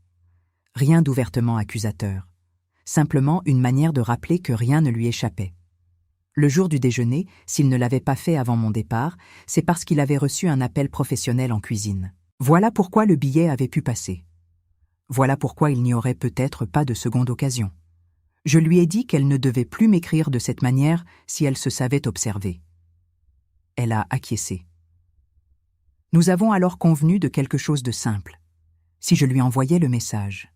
Rien d'ouvertement accusateur. Simplement une manière de rappeler que rien ne lui échappait. Le jour du déjeuner, s'il ne l'avait pas fait avant mon départ, c'est parce qu'il avait reçu un appel professionnel en cuisine. Voilà pourquoi le billet avait pu passer. Voilà pourquoi il n'y aurait peut-être pas de seconde occasion. Je lui ai dit qu'elle ne devait plus m'écrire de cette manière si elle se savait observée. Elle a acquiescé. Nous avons alors convenu de quelque chose de simple. Si je lui envoyais le message.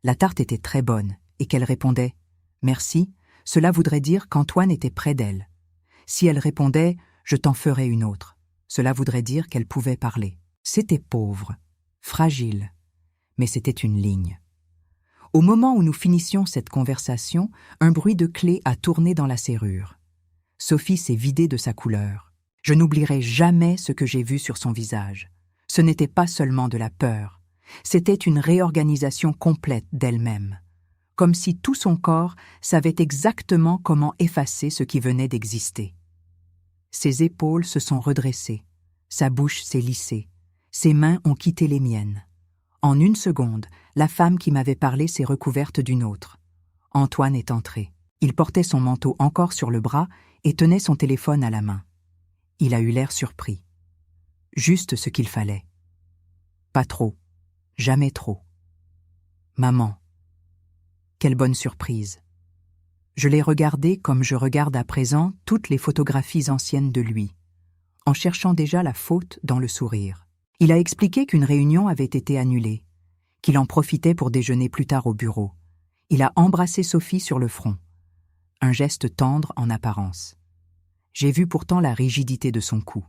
La tarte était très bonne et qu'elle répondait « Merci », cela voudrait dire qu'Antoine était près d'elle. Si elle répondait « Je t'en ferai une autre », cela voudrait dire qu'elle pouvait parler. C'était pauvre, fragile, mais c'était une ligne. Au moment où nous finissions cette conversation, un bruit de clé a tourné dans la serrure. Sophie s'est vidée de sa couleur. Je n'oublierai jamais ce que j'ai vu sur son visage. Ce n'était pas seulement de la peur, c'était une réorganisation complète d'elle-même, comme si tout son corps savait exactement comment effacer ce qui venait d'exister. Ses épaules se sont redressées, sa bouche s'est lissée, ses mains ont quitté les miennes. En 1 seconde, la femme qui m'avait parlé s'est recouverte d'une autre. Antoine est entré. Il portait son manteau encore sur le bras et tenait son téléphone à la main. Il a eu l'air surpris. Juste ce qu'il fallait. Pas trop, jamais trop. Maman. Quelle bonne surprise. Je l'ai regardé comme je regarde à présent toutes les photographies anciennes de lui, en cherchant déjà la faute dans le sourire. Il a expliqué qu'une réunion avait été annulée. qu'il en profitait pour déjeuner plus tard au bureau. Il a embrassé Sophie sur le front. Un geste tendre en apparence. J'ai vu pourtant la rigidité de son cou.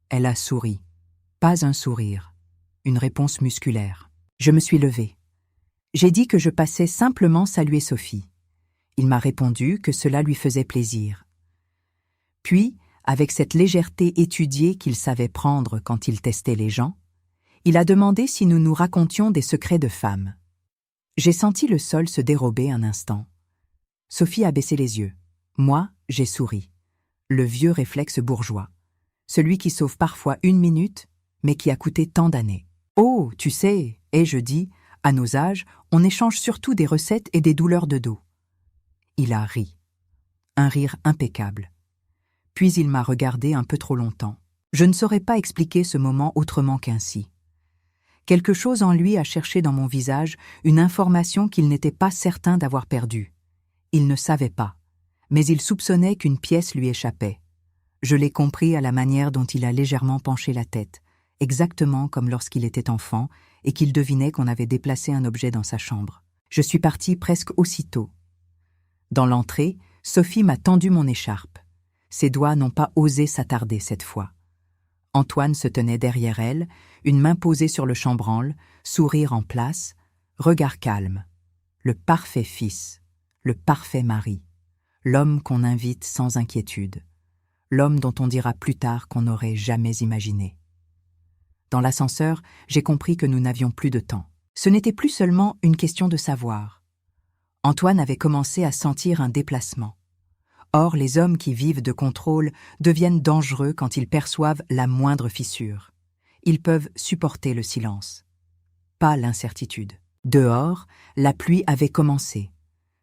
Elle a souri. Pas un sourire. Une réponse musculaire. Je me suis levée. J'ai dit que je passais simplement saluer Sophie. Il m'a répondu que cela lui faisait plaisir. Puis, avec cette légèreté étudiée qu'il savait prendre quand il testait les gens, il a demandé si nous nous racontions des secrets de femmes. J'ai senti le sol se dérober un instant. Sophie a baissé les yeux. Moi, j'ai souri. Le vieux réflexe bourgeois. Celui qui sauve parfois 1 minute, mais qui a coûté tant d'années. Oh, tu sais, ai-je dit, à nos âges, on échange surtout des recettes et des douleurs de dos. Il a ri. Un rire impeccable. Puis il m'a regardé un peu trop longtemps. Je ne saurais pas expliquer ce moment autrement qu'ainsi. Quelque chose en lui a cherché dans mon visage une information qu'il n'était pas certain d'avoir perdue. Il ne savait pas, mais il soupçonnait qu'une pièce lui échappait. Je l'ai compris à la manière dont il a légèrement penché la tête, exactement comme lorsqu'il était enfant et qu'il devinait qu'on avait déplacé un objet dans sa chambre. Je suis partie presque aussitôt. Dans l'entrée, Sophie m'a tendu mon écharpe. Ses doigts n'ont pas osé s'attarder cette fois. Antoine se tenait derrière elle, une main posée sur le chambranle, sourire en place, regard calme. Le parfait fils, le parfait mari, l'homme qu'on invite sans inquiétude, l'homme dont on dira plus tard qu'on n'aurait jamais imaginé. Dans l'ascenseur, j'ai compris que nous n'avions plus de temps. Ce n'était plus seulement une question de savoir. Antoine avait commencé à sentir un déplacement. Or, les hommes qui vivent de contrôle deviennent dangereux quand ils perçoivent la moindre fissure. Ils peuvent supporter le silence. Pas l'incertitude. Dehors, la pluie avait commencé.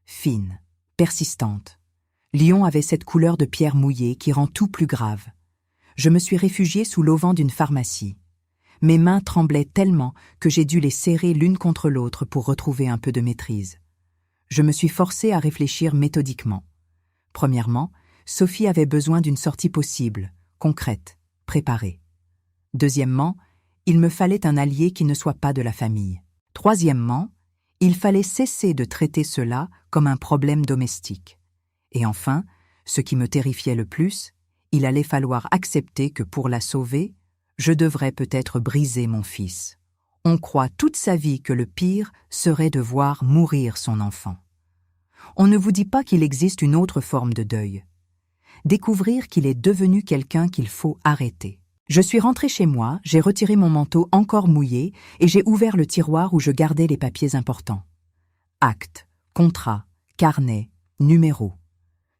Fine, persistante. Lyon avait cette couleur de pierre mouillée qui rend tout plus grave. Je me suis réfugiée sous l'auvent d'une pharmacie. Mes mains tremblaient tellement que j'ai dû les serrer l'une contre l'autre pour retrouver un peu de maîtrise. Je me suis forcée à réfléchir méthodiquement. Premièrement, Sophie avait besoin d'une sortie possible, concrète, préparée. Deuxièmement, il me fallait un allié qui ne soit pas de la famille. Troisièmement, il fallait cesser de traiter cela comme un problème domestique. Et enfin, ce qui me terrifiait le plus, il allait falloir accepter que pour la sauver, je devrais peut-être briser mon fils. On croit toute sa vie que le pire serait de voir mourir son enfant. On ne vous dit pas qu'il existe une autre forme de deuil. Découvrir qu'il est devenu quelqu'un qu'il faut arrêter. Je suis rentrée chez moi, j'ai retiré mon manteau encore mouillé et j'ai ouvert le tiroir où je gardais les papiers importants. Actes, contrats, carnets, numéros.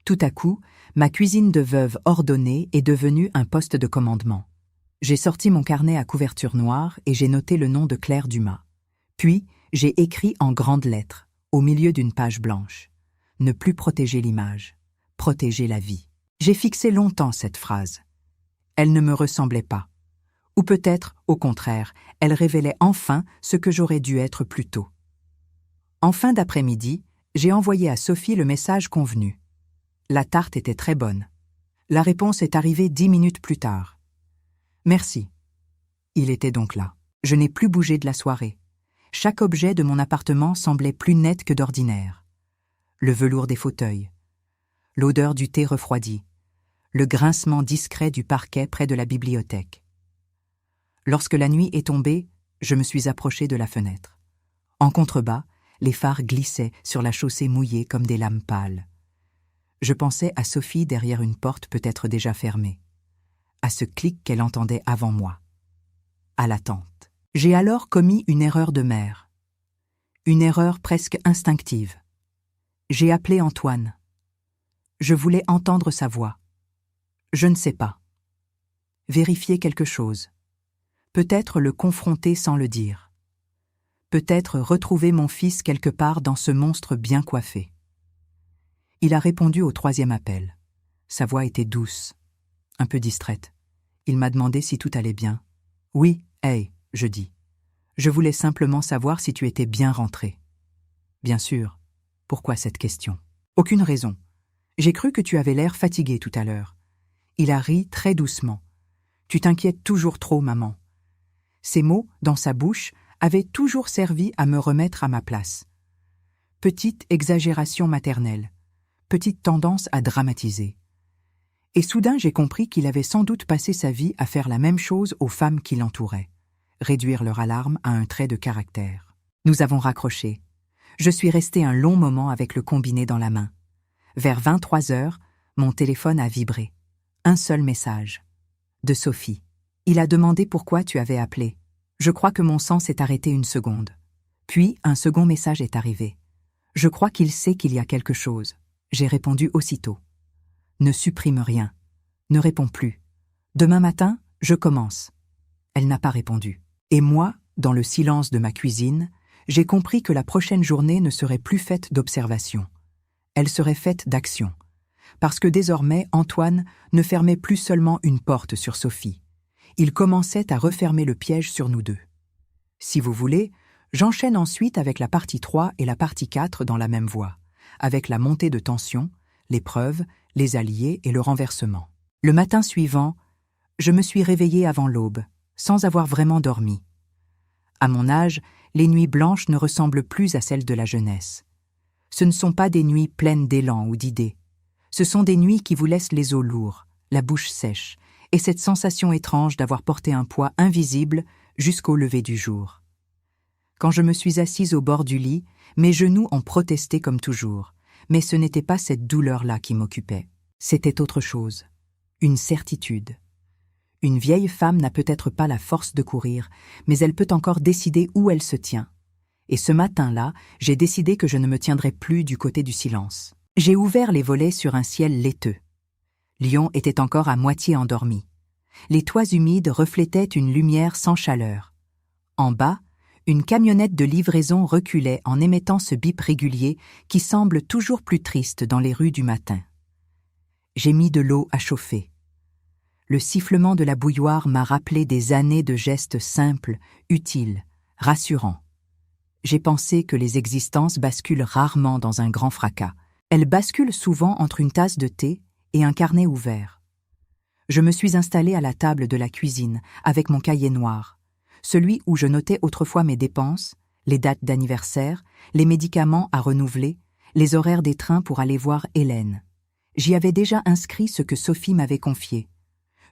Tout à coup, ma cuisine de veuve ordonnée est devenue un poste de commandement. J'ai sorti mon carnet à couverture noire et j'ai noté le nom de Claire Dumas. Puis, j'ai écrit en grandes lettres, au milieu d'une page blanche. Ne plus protéger l'image, protéger la vie. J'ai fixé longtemps cette phrase. Elle ne me ressemblait pas. Ou peut-être, au contraire, elle révélait enfin ce que j'aurais dû être plus tôt. En fin d'après-midi, j'ai envoyé à Sophie le message convenu. La tarte était très bonne. La réponse est arrivée 10 minutes plus tard. Merci. Il était donc là. Je n'ai plus bougé de la soirée. Chaque objet de mon appartement semblait plus net que d'ordinaire. Le velours des fauteuils, l'odeur du thé refroidi, le grincement discret du parquet près de la bibliothèque. Lorsque la nuit est tombée, je me suis approchée de la fenêtre. En contrebas, les phares glissaient sur la chaussée mouillée comme des lames pâles. Je pensais à Sophie derrière une porte peut-être déjà fermée, à ce clic qu'elle entendait avant moi, à l'attente. J'ai alors commis une erreur de mère, une erreur presque instinctive. J'ai appelé Antoine. Je voulais entendre sa voix. Je ne sais pas. Vérifier quelque chose. Peut-être le confronter sans le dire. Peut-être retrouver mon fils quelque part dans ce monstre bien coiffé. Il a répondu au 3e appel. Sa voix était douce, un peu distraite. Il m'a demandé si tout allait bien. « Oui, hey », je dis. « Je voulais simplement savoir si tu étais bien rentré. » « Bien sûr. Pourquoi cette question ? » « Aucune raison. J'ai cru que tu avais l'air fatigué tout à l'heure. » Il a ri très doucement. « Tu t'inquiètes toujours trop, maman. » Ces mots, dans sa bouche, avait toujours servi à me remettre à ma place. Petite exagération maternelle, petite tendance à dramatiser. Et soudain j'ai compris qu'il avait sans doute passé sa vie à faire la même chose aux femmes qui l'entouraient, réduire leur alarme à un trait de caractère. Nous avons raccroché. Je suis restée un long moment avec le combiné dans la main. Vers 23 heures, mon téléphone a vibré. Un seul message. De Sophie. Il a demandé pourquoi tu avais appelé. Je crois que mon sang s'est arrêté une seconde. Puis un second message est arrivé. Je crois qu'il sait qu'il y a quelque chose. J'ai répondu aussitôt. Ne supprime rien. Ne réponds plus. Demain matin, je commence. Elle n'a pas répondu. Et moi, dans le silence de ma cuisine, j'ai compris que la prochaine journée ne serait plus faite d'observation. Elle serait faite d'action. Parce que désormais, Antoine ne fermait plus seulement une porte sur Sophie. Il commençait à refermer le piège sur nous deux. Si vous voulez, j'enchaîne ensuite avec la partie 3 et la partie 4 dans la même voie, avec la montée de tension, l'épreuve, les alliés et le renversement. Le matin suivant, je me suis réveillée avant l'aube, sans avoir vraiment dormi. À mon âge, les nuits blanches ne ressemblent plus à celles de la jeunesse. Ce ne sont pas des nuits pleines d'élan ou d'idées. Ce sont des nuits qui vous laissent les os lourds, la bouche sèche, et cette sensation étrange d'avoir porté un poids invisible jusqu'au lever du jour. Quand je me suis assise au bord du lit, mes genoux ont protesté comme toujours, mais ce n'était pas cette douleur-là qui m'occupait. C'était autre chose, une certitude. Une vieille femme n'a peut-être pas la force de courir, mais elle peut encore décider où elle se tient. Et ce matin-là, j'ai décidé que je ne me tiendrais plus du côté du silence. J'ai ouvert les volets sur un ciel laiteux. Lyon était encore à moitié endormi. Les toits humides reflétaient une lumière sans chaleur. En bas, une camionnette de livraison reculait en émettant ce bip régulier qui semble toujours plus triste dans les rues du matin. J'ai mis de l'eau à chauffer. Le sifflement de la bouilloire m'a rappelé des années de gestes simples, utiles, rassurants. J'ai pensé que les existences basculent rarement dans un grand fracas. Elles basculent souvent entre une tasse de thé et un carnet ouvert. Je me suis installée à la table de la cuisine avec mon cahier noir, celui où je notais autrefois mes dépenses, les dates d'anniversaire, les médicaments à renouveler, les horaires des trains pour aller voir Hélène. J'y avais déjà inscrit ce que Sophie m'avait confié.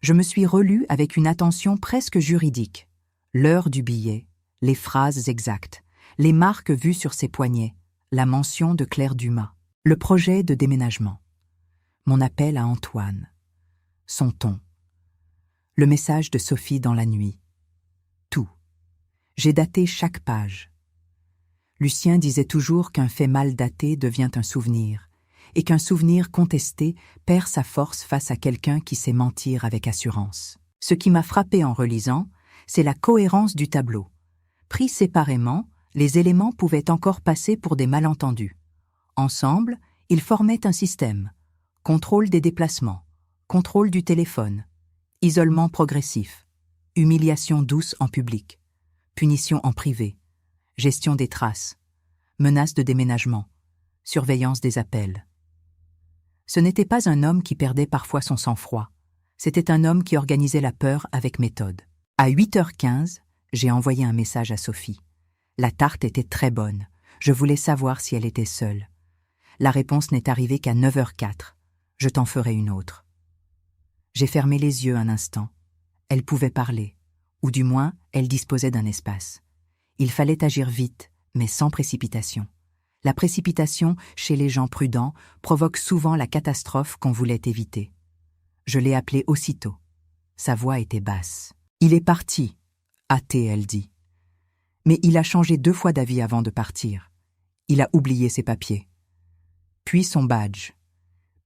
Je me suis relue avec une attention presque juridique. L'heure du billet, les phrases exactes, les marques vues sur ses poignets, la mention de Claire Dumas, le projet de déménagement, mon appel à Antoine, son ton, le message de Sophie dans la nuit. Tout. J'ai daté chaque page. Lucien disait toujours qu'un fait mal daté devient un souvenir, et qu'un souvenir contesté perd sa force face à quelqu'un qui sait mentir avec assurance. Ce qui m'a frappé en relisant, c'est la cohérence du tableau. Pris séparément, les éléments pouvaient encore passer pour des malentendus. Ensemble, ils formaient un système. Contrôle des déplacements, contrôle du téléphone, isolement progressif, humiliation douce en public, punition en privé, gestion des traces, menace de déménagement, surveillance des appels. Ce n'était pas un homme qui perdait parfois son sang-froid. C'était un homme qui organisait la peur avec méthode. À 8h15, j'ai envoyé un message à Sophie. La tarte était très bonne. Je voulais savoir si elle était seule. La réponse n'est arrivée qu'à 9h04. Je t'en ferai une autre. J'ai fermé les yeux un instant. Elle pouvait parler, ou du moins, elle disposait d'un espace. Il fallait agir vite, mais sans précipitation. La précipitation, chez les gens prudents, provoque souvent la catastrophe qu'on voulait éviter. Je l'ai appelé aussitôt. Sa voix était basse. « Il est parti », a-t-elle dit. Mais il a changé 2 fois d'avis avant de partir. Il a oublié ses papiers. Puis son badge.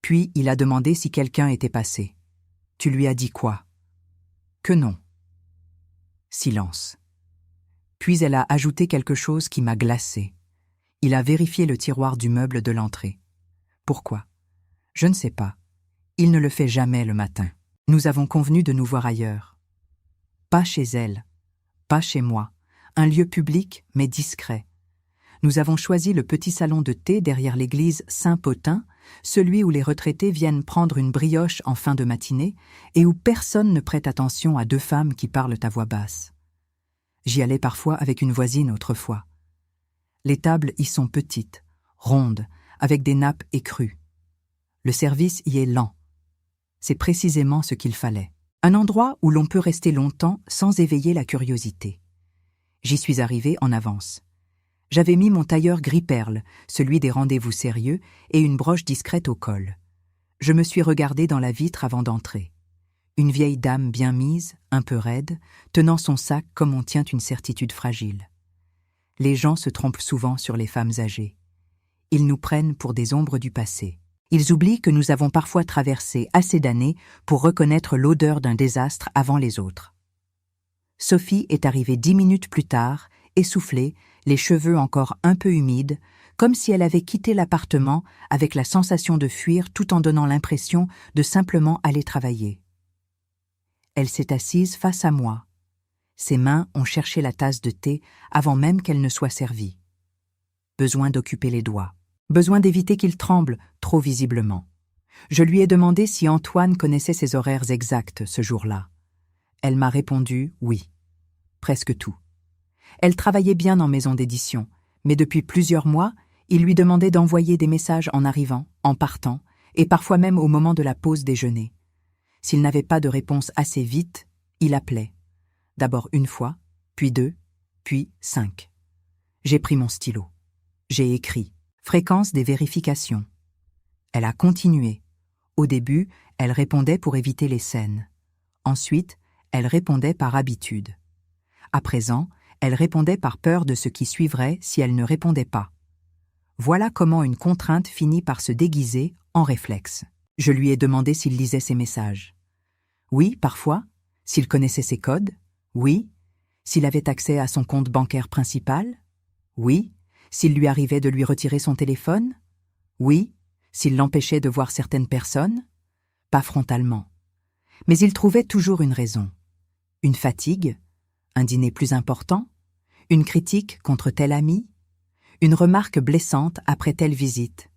Puis il a demandé si quelqu'un était passé. Tu lui as dit quoi? Que non. Silence. Puis elle a ajouté quelque chose qui m'a glacé. Il a vérifié le tiroir du meuble de l'entrée. Pourquoi? Je ne sais pas. Il ne le fait jamais le matin. Nous avons convenu de nous voir ailleurs. Pas chez elle, pas chez moi. Un lieu public, mais discret. Nous avons choisi le petit salon de thé derrière l'église Saint-Potin, celui où les retraités viennent prendre une brioche en fin de matinée et où personne ne prête attention à 2 femmes qui parlent à voix basse. J'y allais parfois avec une voisine autrefois. Les tables y sont petites, rondes, avec des nappes écrues. Le service y est lent. C'est précisément ce qu'il fallait. Un endroit où l'on peut rester longtemps sans éveiller la curiosité. J'y suis arrivée en avance. J'avais mis mon tailleur gris-perle, celui des rendez-vous sérieux, et une broche discrète au col. Je me suis regardée dans la vitre avant d'entrer. Une vieille dame bien mise, un peu raide, tenant son sac comme on tient une certitude fragile. Les gens se trompent souvent sur les femmes âgées. Ils nous prennent pour des ombres du passé. Ils oublient que nous avons parfois traversé assez d'années pour reconnaître l'odeur d'un désastre avant les autres. Sophie est arrivée 10 minutes plus tard, essoufflée, les cheveux encore un peu humides, comme si elle avait quitté l'appartement avec la sensation de fuir tout en donnant l'impression de simplement aller travailler. Elle s'est assise face à moi. Ses mains ont cherché la tasse de thé avant même qu'elle ne soit servie. Besoin d'occuper les doigts. Besoin d'éviter qu'il tremble trop visiblement. Je lui ai demandé si Antoine connaissait ses horaires exacts ce jour-là. Elle m'a répondu oui. Presque tout. Elle travaillait bien en maison d'édition, mais depuis plusieurs mois, il lui demandait d'envoyer des messages en arrivant, en partant, et parfois même au moment de la pause déjeuner. S'il n'avait pas de réponse assez vite, il appelait. D'abord une fois, puis 2, puis 5. J'ai pris mon stylo. J'ai écrit. Fréquence des vérifications. Elle a continué. Au début, elle répondait pour éviter les scènes. Ensuite, elle répondait par habitude. À présent, elle répondait par peur de ce qui suivrait si elle ne répondait pas. Voilà comment une contrainte finit par se déguiser en réflexe. Je lui ai demandé s'il lisait ses messages. Oui, parfois. S'il connaissait ses codes. Oui. S'il avait accès à son compte bancaire principal. Oui. S'il lui arrivait de lui retirer son téléphone. Oui. S'il l'empêchait de voir certaines personnes. Pas frontalement. Mais il trouvait toujours une raison. Une fatigue, un dîner plus important, une critique contre tel ami, une remarque blessante après telle visite.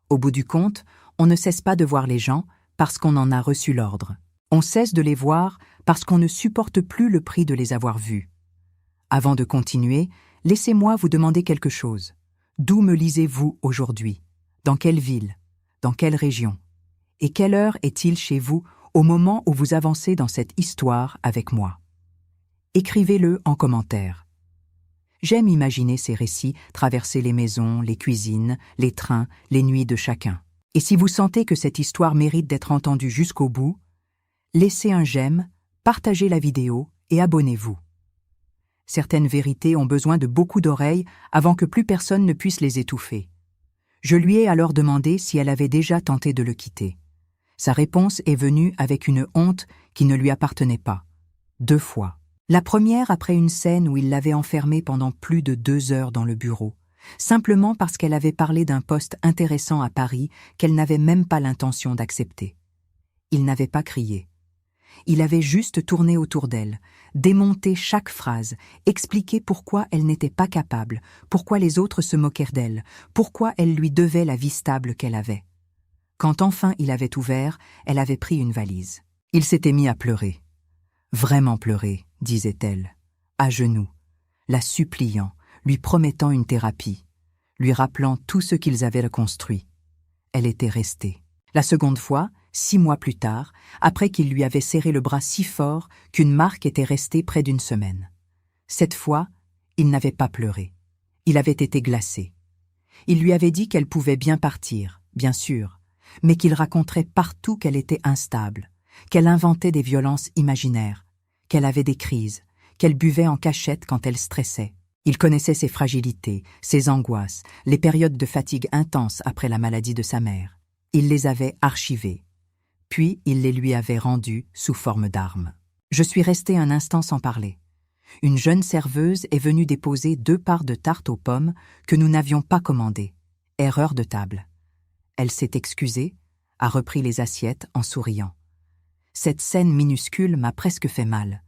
Au bout du compte, on ne cesse pas de voir les gens parce qu'on en a reçu l'ordre. On cesse de les voir parce qu'on ne supporte plus le prix de les avoir vus. Avant de continuer, laissez-moi vous demander quelque chose. D'où me lisez-vous aujourd'hui? Dans quelle ville? Dans quelle région? Et quelle heure est-il chez vous au moment où vous avancez dans cette histoire avec moi? Écrivez-le en commentaire. J'aime imaginer ces récits traverser les maisons, les cuisines, les trains, les nuits de chacun. Et si vous sentez que cette histoire mérite d'être entendue jusqu'au bout, laissez un j'aime, partagez la vidéo et abonnez-vous. Certaines vérités ont besoin de beaucoup d'oreilles avant que plus personne ne puisse les étouffer. Je lui ai alors demandé si elle avait déjà tenté de le quitter. Sa réponse est venue avec une honte qui ne lui appartenait pas. 2 fois. La première après une scène où il l'avait enfermée pendant plus de 2 heures dans le bureau, simplement parce qu'elle avait parlé d'un poste intéressant à Paris qu'elle n'avait même pas l'intention d'accepter. Il n'avait pas crié. Il avait juste tourné autour d'elle, démonté chaque phrase, expliqué pourquoi elle n'était pas capable, pourquoi les autres se moquèrent d'elle, pourquoi elle lui devait la vie stable qu'elle avait. Quand enfin il avait ouvert, elle avait pris une valise. Il s'était mis à pleurer. Vraiment pleurer, disait-elle, à genoux, la suppliant, lui promettant une thérapie, lui rappelant tout ce qu'ils avaient reconstruit. Elle était restée. La seconde fois, 6 mois plus tard, après qu'il lui avait serré le bras si fort qu'une marque était restée près d'1 semaine. Cette fois, il n'avait pas pleuré. Il avait été glacé. Il lui avait dit qu'elle pouvait bien partir, bien sûr, mais qu'il raconterait partout qu'elle était instable, qu'elle inventait des violences imaginaires, qu'elle avait des crises, qu'elle buvait en cachette quand elle stressait. Il connaissait ses fragilités, ses angoisses, les périodes de fatigue intense après la maladie de sa mère. Il les avait archivées. Puis il les lui avait rendues sous forme d'armes. Je suis restée un instant sans parler. Une jeune serveuse est venue déposer 2 parts de tarte aux pommes que nous n'avions pas commandées. Erreur de table. Elle s'est excusée, a repris les assiettes en souriant. Cette scène minuscule m'a presque fait mal.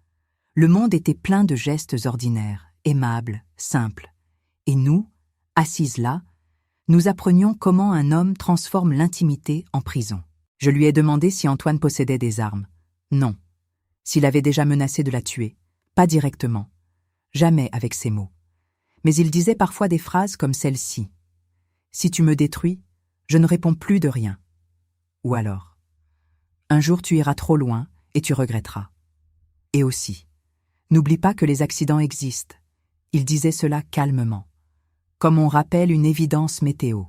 Le monde était plein de gestes ordinaires, aimables, simples. Et nous, assises là, nous apprenions comment un homme transforme l'intimité en prison. Je lui ai demandé si Antoine possédait des armes. Non. S'il avait déjà menacé de la tuer. Pas directement. jamais avec ces mots. Mais il disait parfois des phrases comme celle-ci. « Si tu me détruis, je ne réponds plus de rien. » Ou alors « Un jour tu iras trop loin et tu regretteras. » Et aussi « N'oublie pas que les accidents existent. » Il disait cela calmement, comme on rappelle une évidence météo.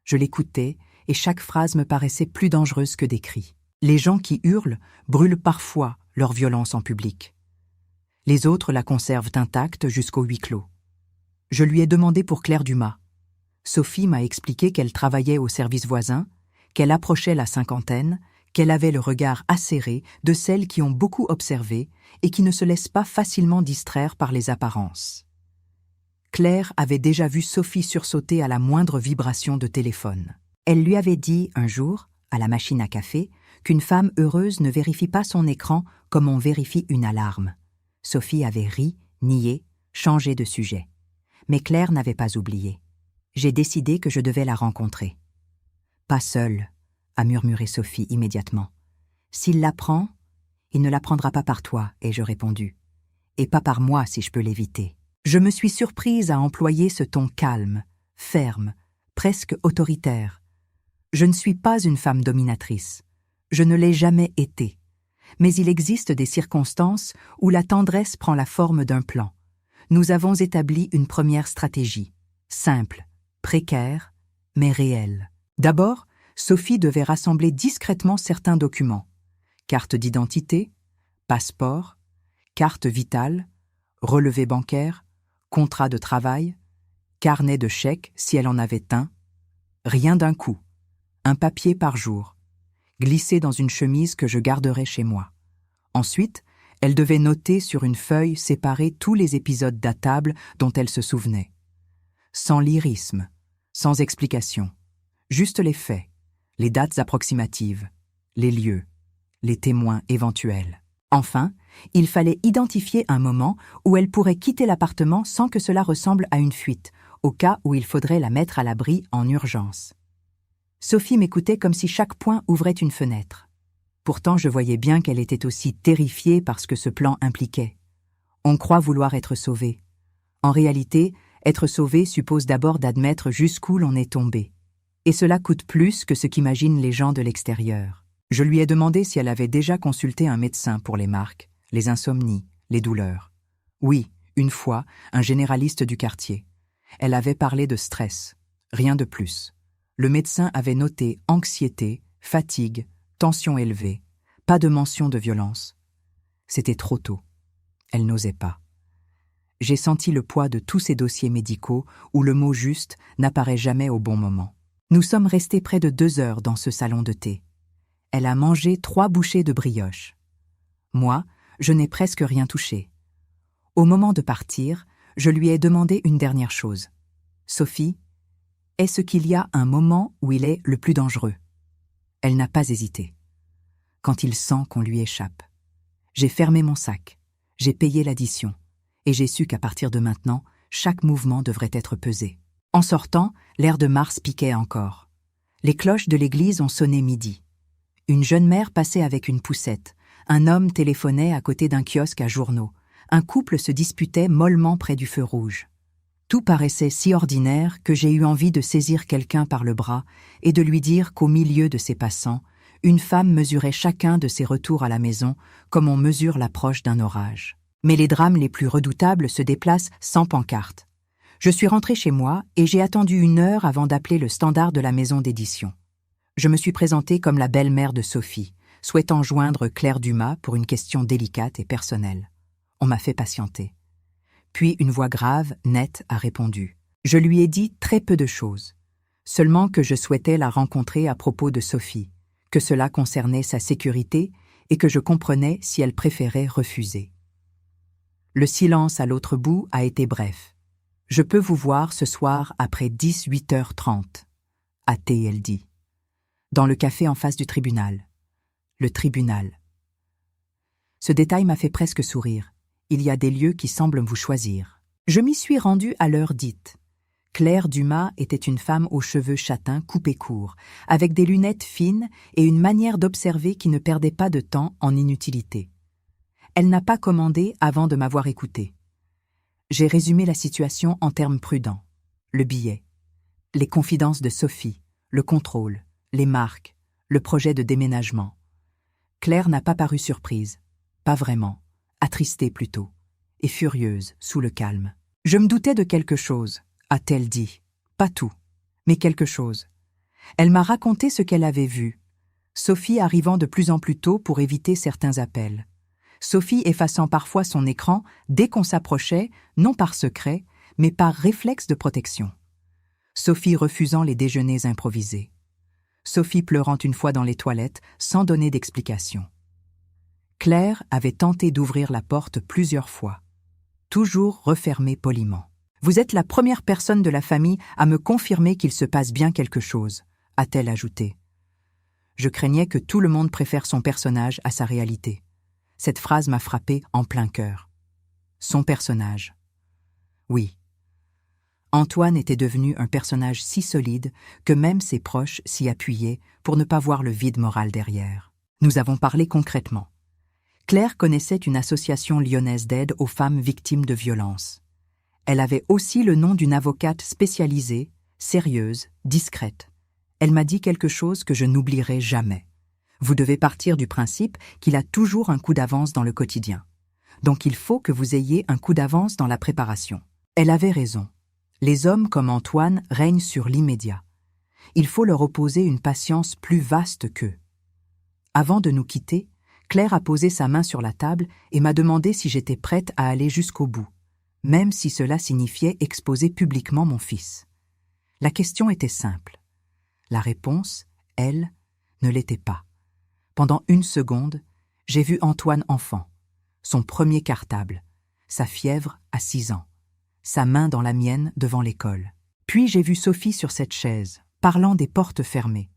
Je l'écoutais et chaque phrase me paraissait plus dangereuse que des cris. Les gens qui hurlent brûlent parfois leur violence en public. Les autres la conservent intacte jusqu'au huis clos. Je lui ai demandé pour Claire Dumas. Sophie m'a expliqué qu'elle travaillait au service voisin, qu'elle approchait la cinquantaine, qu'elle avait le regard acéré de celles qui ont beaucoup observé et qui ne se laissent pas facilement distraire par les apparences. Claire avait déjà vu Sophie sursauter à la moindre vibration de téléphone. Elle lui avait dit un jour, à la machine à café, qu'une femme heureuse ne vérifie pas son écran comme on vérifie une alarme. Sophie avait ri, nié, changé de sujet. Mais Claire n'avait pas oublié. J'ai décidé que je devais la rencontrer. « Pas seule », a murmuré Sophie immédiatement. « S'il la prend, il ne la prendra pas par toi, » ai-je répondu. « Et pas par moi si je peux l'éviter. » Je me suis surprise à employer ce ton calme, ferme, presque autoritaire. Je ne suis pas une femme dominatrice. Je ne l'ai jamais été. Mais il existe des circonstances où la tendresse prend la forme d'un plan. Nous avons établi une première stratégie, simple, précaire, mais réelle. D'abord, Sophie devait rassembler discrètement certains documents. Carte d'identité, passeport, carte vitale, relevé bancaire, contrat de travail, carnet de chèques si elle en avait un. Rien d'un coup. Un papier par jour, glissé dans une chemise que je garderai chez moi. Ensuite, elle devait noter sur une feuille séparée tous les épisodes d'Atable dont elle se souvenait. Sans lyrisme, sans explication. Juste les faits, les dates approximatives, les lieux, les témoins éventuels. Enfin, il fallait identifier un moment où elle pourrait quitter l'appartement sans que cela ressemble à une fuite, au cas où il faudrait la mettre à l'abri en urgence. Sophie m'écoutait comme si chaque point ouvrait une fenêtre. Pourtant, je voyais bien qu'elle était aussi terrifiée par ce que ce plan impliquait. On croit vouloir être sauvé. En réalité, être sauvé suppose d'abord d'admettre jusqu'où l'on est tombé. Et cela coûte plus que ce qu'imaginent les gens de l'extérieur. Je lui ai demandé si elle avait déjà consulté un médecin pour les marques, les insomnies, les douleurs. Oui, une fois, un généraliste du quartier. Elle avait parlé de stress, rien de plus. Le médecin avait noté anxiété, fatigue, tension élevée, pas de mention de violence. C'était trop tôt. Elle n'osait pas. J'ai senti le poids de tous ces dossiers médicaux où le mot juste n'apparaît jamais au bon moment. Nous sommes restés près de 2 heures dans ce salon de thé. Elle a mangé 3 bouchées de brioche. Moi, je n'ai presque rien touché. Au moment de partir, je lui ai demandé une dernière chose. « Sophie, est-ce qu'il y a un moment où il est le plus dangereux ?» Elle n'a pas hésité. Quand il sent qu'on lui échappe. J'ai fermé mon sac, j'ai payé l'addition, et j'ai su qu'à partir de maintenant, chaque mouvement devrait être pesé. En sortant, l'air de mars piquait encore. Les cloches de l'église ont sonné midi. Une jeune mère passait avec une poussette. Un homme téléphonait à côté d'un kiosque à journaux. Un couple se disputait mollement près du feu rouge. Tout paraissait si ordinaire que j'ai eu envie de saisir quelqu'un par le bras et de lui dire qu'au milieu de ces passants, une femme mesurait chacun de ses retours à la maison comme on mesure l'approche d'un orage. Mais les drames les plus redoutables se déplacent sans pancarte. Je suis rentrée chez moi et j'ai attendu 1 heure avant d'appeler le standard de la maison d'édition. Je me suis présentée comme la belle-mère de Sophie, souhaitant joindre Claire Dumas pour une question délicate et personnelle. On m'a fait patienter. Puis une voix grave, nette, a répondu. Je lui ai dit très peu de choses. Seulement que je souhaitais la rencontrer à propos de Sophie, que cela concernait sa sécurité et que je comprenais si elle préférait refuser. Le silence à l'autre bout a été bref. Je peux vous voir ce soir après 18h30, a-t-elle elle dit. Dans le café en face du tribunal. Le tribunal. Ce détail m'a fait presque sourire. Il y a des lieux qui semblent vous choisir. Je m'y suis rendue à l'heure dite. Claire Dumas était une femme aux cheveux châtains coupés courts, avec des lunettes fines et une manière d'observer qui ne perdait pas de temps en inutilité. Elle n'a pas commandé avant de m'avoir écoutée. J'ai résumé la situation en termes prudents. Le billet, les confidences de Sophie, le contrôle, les marques, le projet de déménagement. Claire n'a pas paru surprise. Pas vraiment. Attristée plutôt. Et furieuse, sous le calme. « Je me doutais de quelque chose », a-t-elle dit. Pas tout, mais quelque chose. Elle m'a raconté ce qu'elle avait vu. Sophie arrivant de plus en plus tôt pour éviter certains appels. Sophie effaçant parfois son écran dès qu'on s'approchait, non par secret, mais par réflexe de protection. Sophie refusant les déjeuners improvisés. Sophie pleurant une fois dans les toilettes sans donner d'explication. Claire avait tenté d'ouvrir la porte plusieurs fois, toujours refermée poliment. « Vous êtes la première personne de la famille à me confirmer qu'il se passe bien quelque chose », a-t-elle ajouté. Je craignais que tout le monde préfère son personnage à sa réalité. Cette phrase m'a frappé en plein cœur. Son personnage. Oui. Antoine était devenu un personnage si solide que même ses proches s'y appuyaient pour ne pas voir le vide moral derrière. Nous avons parlé concrètement. Claire connaissait une association lyonnaise d'aide aux femmes victimes de violences. Elle avait aussi le nom d'une avocate spécialisée, sérieuse, discrète. Elle m'a dit quelque chose que je n'oublierai jamais. Vous devez partir du principe qu'il a toujours un coup d'avance dans le quotidien. Donc il faut que vous ayez un coup d'avance dans la préparation. Elle avait raison. Les hommes comme Antoine règnent sur l'immédiat. Il faut leur opposer une patience plus vaste qu'eux. Avant de nous quitter, Claire a posé sa main sur la table et m'a demandé si j'étais prête à aller jusqu'au bout, même si cela signifiait exposer publiquement mon fils. La question était simple. La réponse, elle, ne l'était pas. Pendant une seconde, j'ai vu Antoine enfant, son premier cartable, sa fièvre à 6 ans, sa main dans la mienne devant l'école. Puis j'ai vu Sophie sur cette chaise, parlant des portes fermées.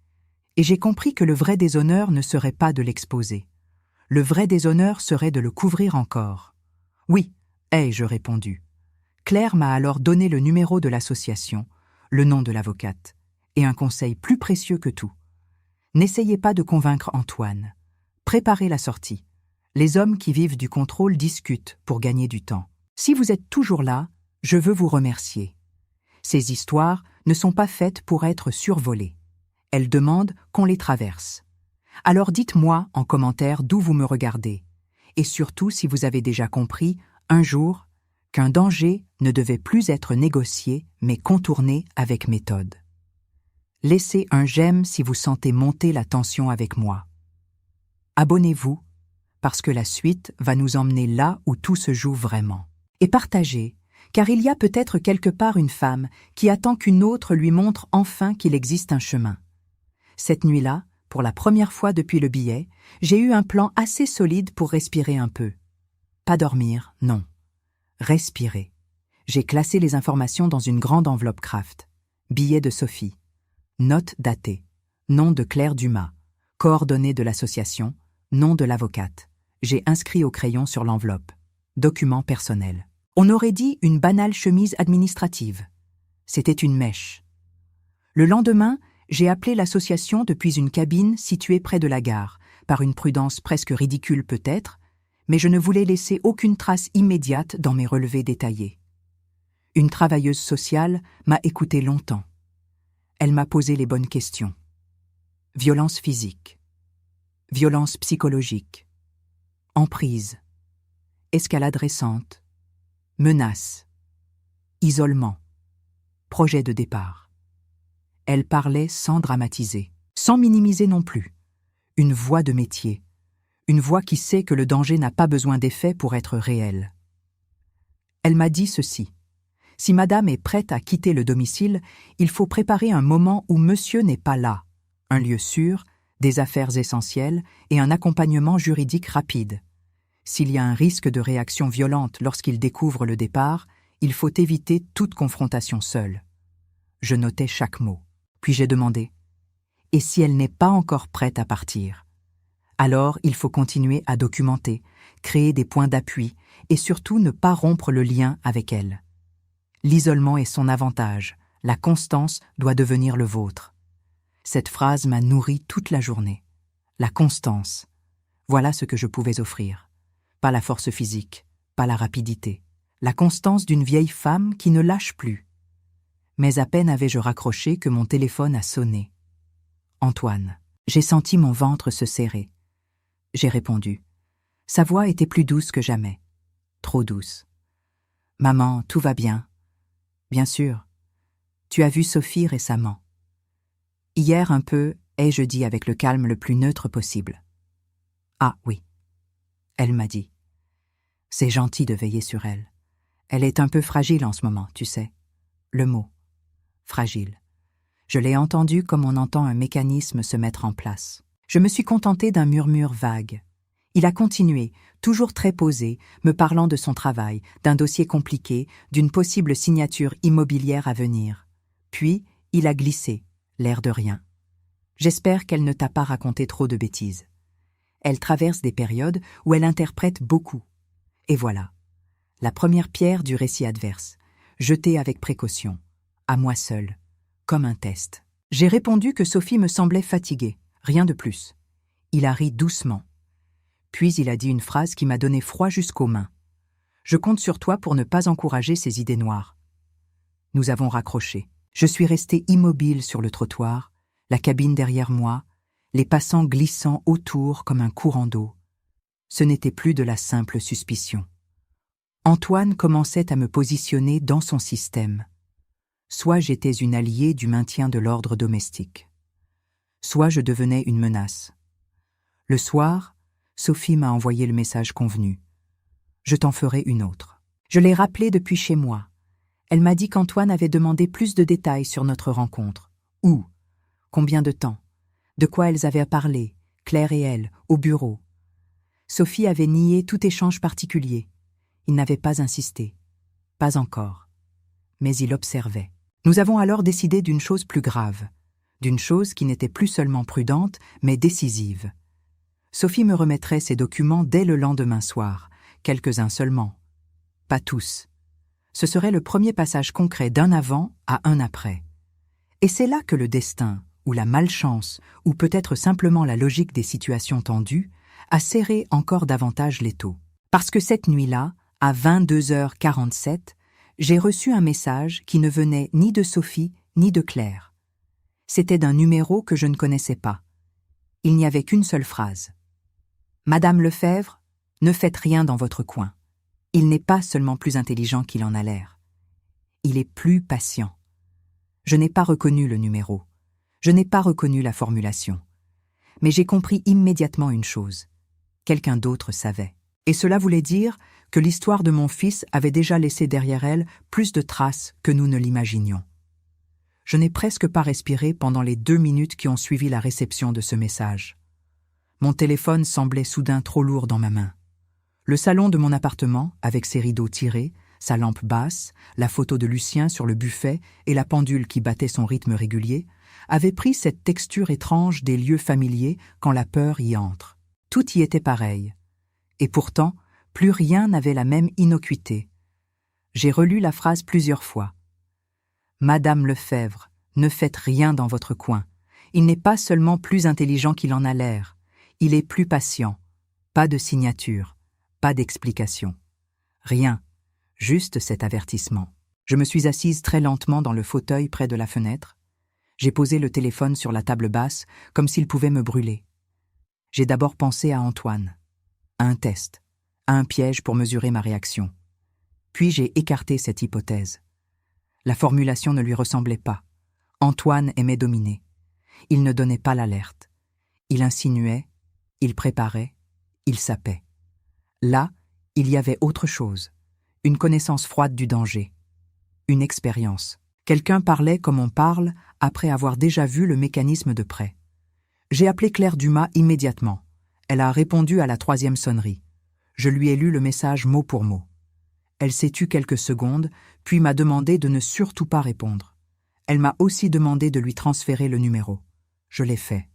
Et j'ai compris que le vrai déshonneur ne serait pas de l'exposer. Le vrai déshonneur serait de le couvrir encore. Oui, ai-je répondu. Claire m'a alors donné le numéro de l'association, le nom de l'avocate, et un conseil plus précieux que tout. N'essayez pas de convaincre Antoine. Préparez la sortie. Les hommes qui vivent du contrôle discutent pour gagner du temps. Si vous êtes toujours là, je veux vous remercier. Ces histoires ne sont pas faites pour être survolées. Elles demandent qu'on les traverse. Alors dites-moi en commentaire d'où vous me regardez. Et surtout si vous avez déjà compris, un jour, qu'un danger ne devait plus être négocié, mais contourné avec méthode. Laissez un j'aime si vous sentez monter la tension avec moi. Abonnez-vous, parce que la suite va nous emmener là où tout se joue vraiment. Et partagez, car il y a peut-être quelque part une femme qui attend qu'une autre lui montre enfin qu'il existe un chemin. Cette nuit-là, pour la première fois depuis le billet, j'ai eu un plan assez solide pour respirer un peu. Pas dormir, non. Respirer. J'ai classé les informations dans une grande enveloppe Kraft. Billet de Sophie. Note datée. Nom de Claire Dumas. Coordonnées de l'association. Nom de l'avocate. J'ai inscrit au crayon sur l'enveloppe. Document personnel. On aurait dit une banale chemise administrative. C'était une mèche. Le lendemain, j'ai appelé l'association depuis une cabine située près de la gare, par une prudence presque ridicule peut-être, mais je ne voulais laisser aucune trace immédiate dans mes relevés détaillés. Une travailleuse sociale m'a écouté longtemps. Elle m'a posé les bonnes questions. Violence physique. Violence psychologique. Emprise. Escalade récente. Menace. Isolement. Projet de départ. Elle parlait sans dramatiser, sans minimiser non plus. Une voix de métier. Une voix qui sait que le danger n'a pas besoin d'effet pour être réel. Elle m'a dit ceci. Si madame est prête à quitter le domicile, il faut préparer un moment où monsieur n'est pas là. Un lieu sûr, des affaires essentielles et un accompagnement juridique rapide. S'il y a un risque de réaction violente lorsqu'il découvre le départ, il faut éviter toute confrontation seule. Je notais chaque mot. Puis j'ai demandé « Et si elle n'est pas encore prête à partir ?» Alors il faut continuer à documenter, créer des points d'appui et surtout ne pas rompre le lien avec elle. L'isolement est son avantage, la constance doit devenir le vôtre. Cette phrase m'a nourri toute la journée. La constance, voilà ce que je pouvais offrir. Pas la force physique, pas la rapidité, la constance d'une vieille femme qui ne lâche plus. Mais à peine avais-je raccroché que mon téléphone a sonné. Antoine. J'ai senti mon ventre se serrer. J'ai répondu. Sa voix était plus douce que jamais. Trop douce. Maman, tout va bien. Bien sûr. Tu as vu Sophie récemment. Hier un peu, ai-je dit avec le calme le plus neutre possible. Ah oui. Elle m'a dit. C'est gentil de veiller sur elle. Elle est un peu fragile en ce moment, tu sais. Le mot. Fragile. Je l'ai entendu comme on entend un mécanisme se mettre en place. Je me suis contentée d'un murmure vague. Il a continué, toujours très posé, me parlant de son travail, d'un dossier compliqué, d'une possible signature immobilière à venir. Puis, il a glissé, l'air de rien. J'espère qu'elle ne t'a pas raconté trop de bêtises. Elle traverse des périodes où elle interprète beaucoup. Et voilà. La première pierre du récit adverse, jetée avec précaution, à moi seule, comme un test. J'ai répondu que Sophie me semblait fatiguée, rien de plus. Il a ri doucement. Puis il a dit une phrase qui m'a donné froid jusqu'aux mains. Je compte sur toi pour ne pas encourager ces idées noires. Nous avons raccroché. Je suis restée immobile sur le trottoir, la cabine derrière moi, les passants glissant autour comme un courant d'eau. Ce n'était plus de la simple suspicion. Antoine commençait à me positionner dans son système. Soit j'étais une alliée du maintien de l'ordre domestique. Soit je devenais une menace. Le soir, Sophie m'a envoyé le message convenu. Je t'en ferai une autre. Je l'ai rappelée depuis chez moi. Elle m'a dit qu'Antoine avait demandé plus de détails sur notre rencontre. Où? Combien de temps? De quoi elles avaient à parler, Claire et elle, au bureau. Sophie avait nié tout échange particulier. Il n'avait pas insisté. Pas encore. Mais il observait. Nous avons alors décidé d'une chose plus grave, d'une chose qui n'était plus seulement prudente, mais décisive. Sophie me remettrait ses documents dès le lendemain soir, quelques-uns seulement. Pas tous. Ce serait le premier passage concret d'un avant à un après. Et c'est là que le destin, ou la malchance, ou peut-être simplement la logique des situations tendues, a serré encore davantage l'étau. Parce que cette nuit-là, à 22h47, j'ai reçu un message qui ne venait ni de Sophie ni de Claire. C'était d'un numéro que je ne connaissais pas. Il n'y avait qu'une seule phrase. « Madame Lefebvre, ne faites rien dans votre coin. Il n'est pas seulement plus intelligent qu'il en a l'air. Il est plus patient. » Je n'ai pas reconnu le numéro. Je n'ai pas reconnu la formulation. Mais j'ai compris immédiatement une chose. Quelqu'un d'autre savait. Et cela voulait dire que l'histoire de mon fils avait déjà laissé derrière elle plus de traces que nous ne l'imaginions. Je n'ai presque pas respiré pendant les 2 minutes qui ont suivi la réception de ce message. Mon téléphone semblait soudain trop lourd dans ma main. Le salon de mon appartement, avec ses rideaux tirés, sa lampe basse, la photo de Lucien sur le buffet et la pendule qui battait son rythme régulier, avait pris cette texture étrange des lieux familiers quand la peur y entre. Tout y était pareil. Et pourtant, plus rien n'avait la même innocuité. J'ai relu la phrase plusieurs fois. « Madame Lefebvre, ne faites rien dans votre coin. Il n'est pas seulement plus intelligent qu'il en a l'air. Il est plus patient. Pas de signature, pas d'explication. Rien, juste cet avertissement. » Je me suis assise très lentement dans le fauteuil près de la fenêtre. J'ai posé le téléphone sur la table basse, comme s'il pouvait me brûler. J'ai d'abord pensé à Antoine, à un test, à un piège pour mesurer ma réaction. Puis j'ai écarté cette hypothèse. La formulation ne lui ressemblait pas. Antoine aimait dominer. Il ne donnait pas l'alerte. Il insinuait, il préparait, il sapait. Là, il y avait autre chose. Une connaissance froide du danger. Une expérience. Quelqu'un parlait comme on parle après avoir déjà vu le mécanisme de près. J'ai appelé Claire Dumas immédiatement. Elle a répondu à la 3e sonnerie. Je lui ai lu le message mot pour mot. Elle s'est tue quelques secondes, puis m'a demandé de ne surtout pas répondre. Elle m'a aussi demandé de lui transférer le numéro. Je l'ai fait.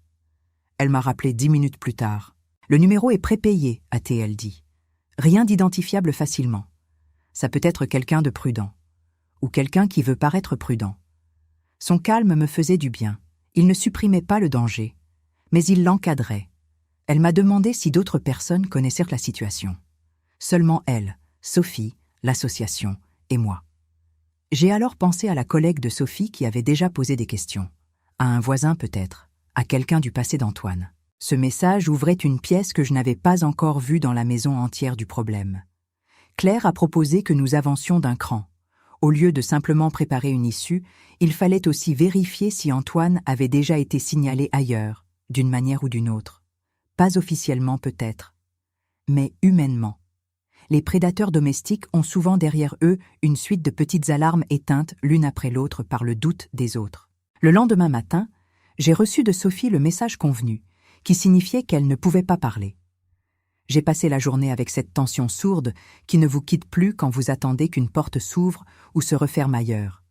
Elle m'a rappelé 10 minutes plus tard. Le numéro est prépayé, a-t-elle dit. Rien d'identifiable facilement. Ça peut être quelqu'un de prudent. Ou quelqu'un qui veut paraître prudent. Son calme me faisait du bien. Il ne supprimait pas le danger, mais il l'encadrait. Elle m'a demandé si d'autres personnes connaissaient la situation. Seulement elle, Sophie, l'association et moi. J'ai alors pensé à la collègue de Sophie qui avait déjà posé des questions. À un voisin peut-être, à quelqu'un du passé d'Antoine. Ce message ouvrait une pièce que je n'avais pas encore vue dans la maison entière du problème. Claire a proposé que nous avancions d'un cran. Au lieu de simplement préparer une issue, il fallait aussi vérifier si Antoine avait déjà été signalé ailleurs, d'une manière ou d'une autre. Pas officiellement peut-être, mais humainement. Les prédateurs domestiques ont souvent derrière eux une suite de petites alarmes éteintes l'une après l'autre par le doute des autres. Le lendemain matin, j'ai reçu de Sophie le message convenu, qui signifiait qu'elle ne pouvait pas parler. J'ai passé la journée avec cette tension sourde qui ne vous quitte plus quand vous attendez qu'une porte s'ouvre ou se referme ailleurs.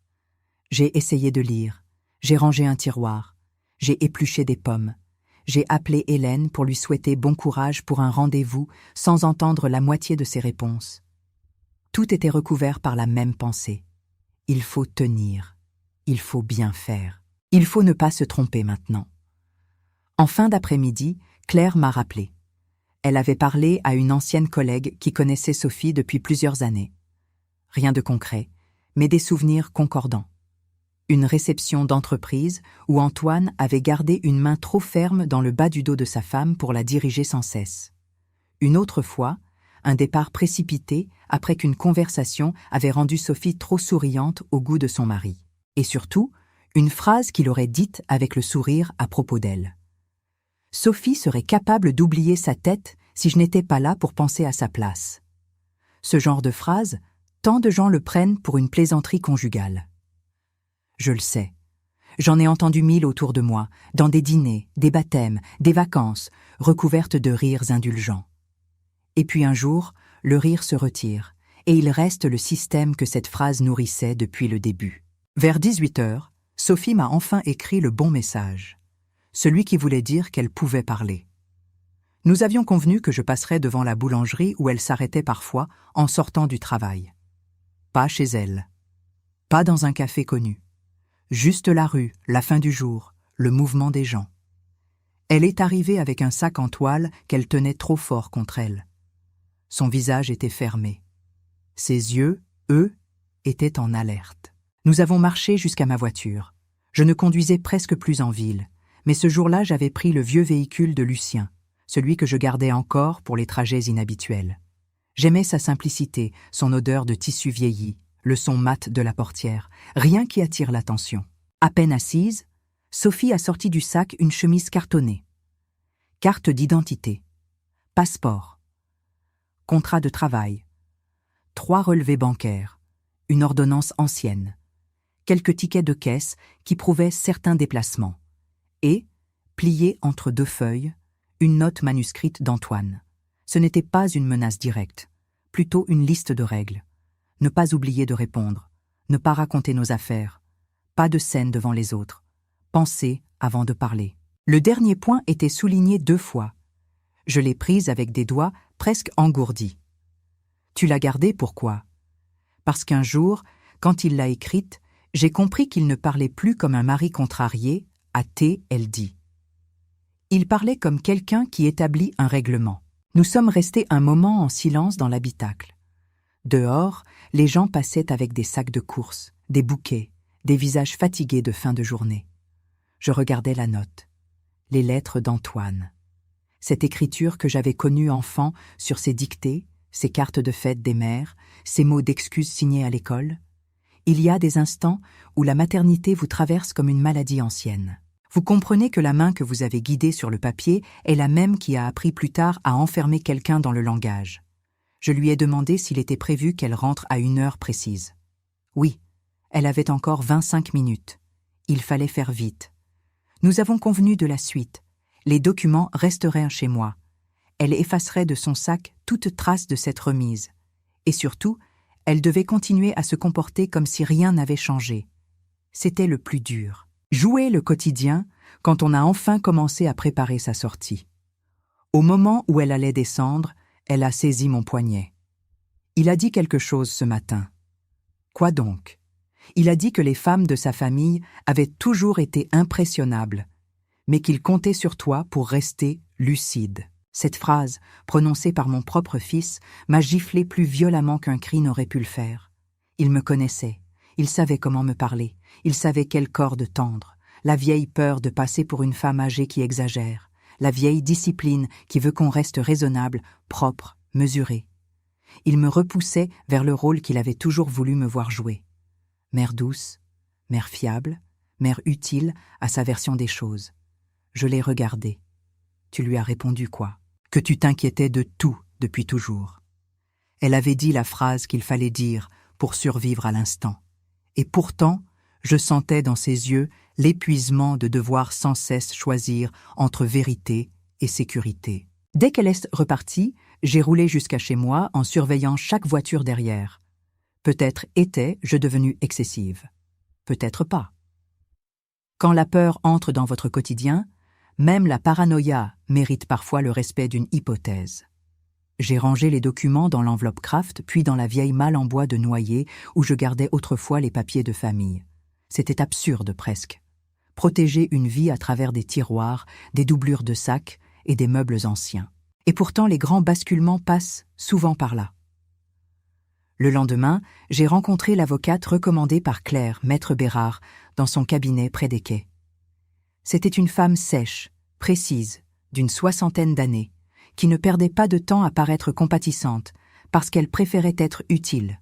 J'ai essayé de lire, j'ai rangé un tiroir, j'ai épluché des pommes, j'ai appelé Hélène pour lui souhaiter bon courage pour un rendez-vous sans entendre la moitié de ses réponses. Tout était recouvert par la même pensée. Il faut tenir, il faut bien faire, il faut ne pas se tromper maintenant. En fin d'après-midi, Claire m'a rappelé. Elle avait parlé à une ancienne collègue qui connaissait Sophie depuis plusieurs années. Rien de concret, mais des souvenirs concordants. Une réception d'entreprise où Antoine avait gardé une main trop ferme dans le bas du dos de sa femme pour la diriger sans cesse. Une autre fois, un départ précipité après qu'une conversation avait rendu Sophie trop souriante au goût de son mari. Et surtout, une phrase qu'il aurait dite avec le sourire à propos d'elle. Sophie serait capable d'oublier sa tête si je n'étais pas là pour penser à sa place. Ce genre de phrase, tant de gens le prennent pour une plaisanterie conjugale. Je le sais. J'en ai entendu 1000 autour de moi, dans des dîners, des baptêmes, des vacances, recouvertes de rires indulgents. Et puis un jour, le rire se retire, et il reste le système que cette phrase nourrissait depuis le début. Vers 18h, Sophie m'a enfin écrit le bon message. Celui qui voulait dire qu'elle pouvait parler. Nous avions convenu que je passerais devant la boulangerie où elle s'arrêtait parfois en sortant du travail. Pas chez elle. Pas dans un café connu. Juste la rue, la fin du jour, le mouvement des gens. Elle est arrivée avec un sac en toile qu'elle tenait trop fort contre elle. Son visage était fermé. Ses yeux, eux, étaient en alerte. Nous avons marché jusqu'à ma voiture. Je ne conduisais presque plus en ville. Mais ce jour-là, j'avais pris le vieux véhicule de Lucien, celui que je gardais encore pour les trajets inhabituels. J'aimais sa simplicité, son odeur de tissu vieilli, le son mat de la portière, rien qui attire l'attention. À peine assise, Sophie a sorti du sac une chemise cartonnée. Carte d'identité, passeport, contrat de travail, 3 relevés bancaires, une ordonnance ancienne, quelques tickets de caisse qui prouvaient certains déplacements. Et, pliée entre 2 feuilles, une note manuscrite d'Antoine. Ce n'était pas une menace directe, plutôt une liste de règles. Ne pas oublier de répondre, ne pas raconter nos affaires, pas de scène devant les autres, penser avant de parler. Le dernier point était souligné 2 fois. Je l'ai prise avec des doigts presque engourdis. Tu l'as gardée pourquoi? Parce qu'un jour, quand il l'a écrite, j'ai compris qu'il ne parlait plus comme un mari contrarié, à elle dit. Il parlait comme quelqu'un qui établit un règlement. Nous sommes restés un moment en silence dans l'habitacle. Dehors, les gens passaient avec des sacs de course, des bouquets, des visages fatigués de fin de journée. Je regardais la note, les lettres d'Antoine. Cette écriture que j'avais connue enfant sur ses dictées, ses cartes de fête des mères, ses mots d'excuses signés à l'école. Il y a des instants où la maternité vous traverse comme une maladie ancienne. Vous comprenez que la main que vous avez guidée sur le papier est la même qui a appris plus tard à enfermer quelqu'un dans le langage. Je lui ai demandé s'il était prévu qu'elle rentre à 1 heure précise. Oui, elle avait encore 25 minutes. Il fallait faire vite. Nous avons convenu de la suite. Les documents resteraient chez moi. Elle effacerait de son sac toute trace de cette remise. Et surtout, elle devait continuer à se comporter comme si rien n'avait changé. C'était le plus dur. Jouer le quotidien quand on a enfin commencé à préparer sa sortie. Au moment où elle allait descendre, elle a saisi mon poignet. Il a dit quelque chose ce matin. Quoi donc? Il a dit que les femmes de sa famille avaient toujours été impressionnables, mais qu'il comptait sur toi pour rester lucide. Cette phrase, prononcée par mon propre fils, m'a giflé plus violemment qu'un cri n'aurait pu le faire. Il me connaissait, il savait comment me parler, il savait quelle corde tendre, la vieille peur de passer pour une femme âgée qui exagère, la vieille discipline qui veut qu'on reste raisonnable, propre, mesuré. Il me repoussait vers le rôle qu'il avait toujours voulu me voir jouer. Mère douce, mère fiable, mère utile à sa version des choses. Je l'ai regardé. Tu lui as répondu quoi? Que tu t'inquiétais de tout depuis toujours. Elle avait dit la phrase qu'il fallait dire pour survivre à l'instant. Et pourtant, je sentais dans ses yeux l'épuisement de devoir sans cesse choisir entre vérité et sécurité. Dès qu'elle est repartie, j'ai roulé jusqu'à chez moi en surveillant chaque voiture derrière. Peut-être étais-je devenue excessive. Peut-être pas. Quand la peur entre dans votre quotidien, même la paranoïa mérite parfois le respect d'une hypothèse. J'ai rangé les documents dans l'enveloppe Kraft, puis dans la vieille malle en bois de noyer où je gardais autrefois les papiers de famille. C'était absurde presque. Protéger une vie à travers des tiroirs, des doublures de sacs et des meubles anciens. Et pourtant les grands basculements passent souvent par là. Le lendemain, j'ai rencontré l'avocate recommandée par Claire, maître Bérard, dans son cabinet près des quais. C'était une femme sèche, précise, d'une 60aine d'années, qui ne perdait pas de temps à paraître compatissante, parce qu'elle préférait être utile.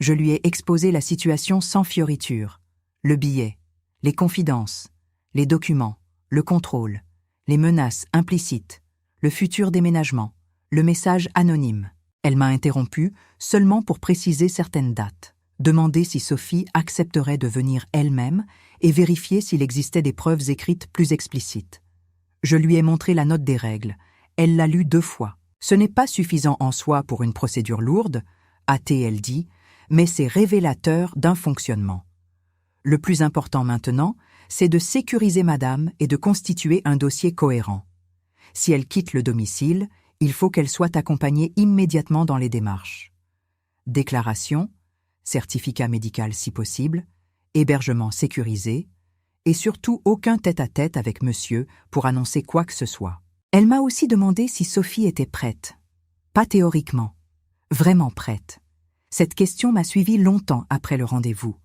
Je lui ai exposé la situation sans fioriture, le billet, les confidences, les documents, le contrôle, les menaces implicites, le futur déménagement, le message anonyme. Elle m'a interrompu seulement pour préciser certaines dates, demander si Sophie accepterait de venir elle-même et vérifier s'il existait des preuves écrites plus explicites. Je lui ai montré la note des règles. Elle l'a lue 2 fois. Ce n'est pas suffisant en soi pour une procédure lourde, a-t-elle dit, mais c'est révélateur d'un fonctionnement. Le plus important maintenant, c'est de sécuriser madame et de constituer un dossier cohérent. Si elle quitte le domicile, il faut qu'elle soit accompagnée immédiatement dans les démarches. Déclaration, certificat médical si possible, hébergement sécurisé, et surtout aucun tête-à-tête avec monsieur pour annoncer quoi que ce soit. Elle m'a aussi demandé si Sophie était prête. Pas théoriquement, vraiment prête. Cette question m'a suivie longtemps après le rendez-vous.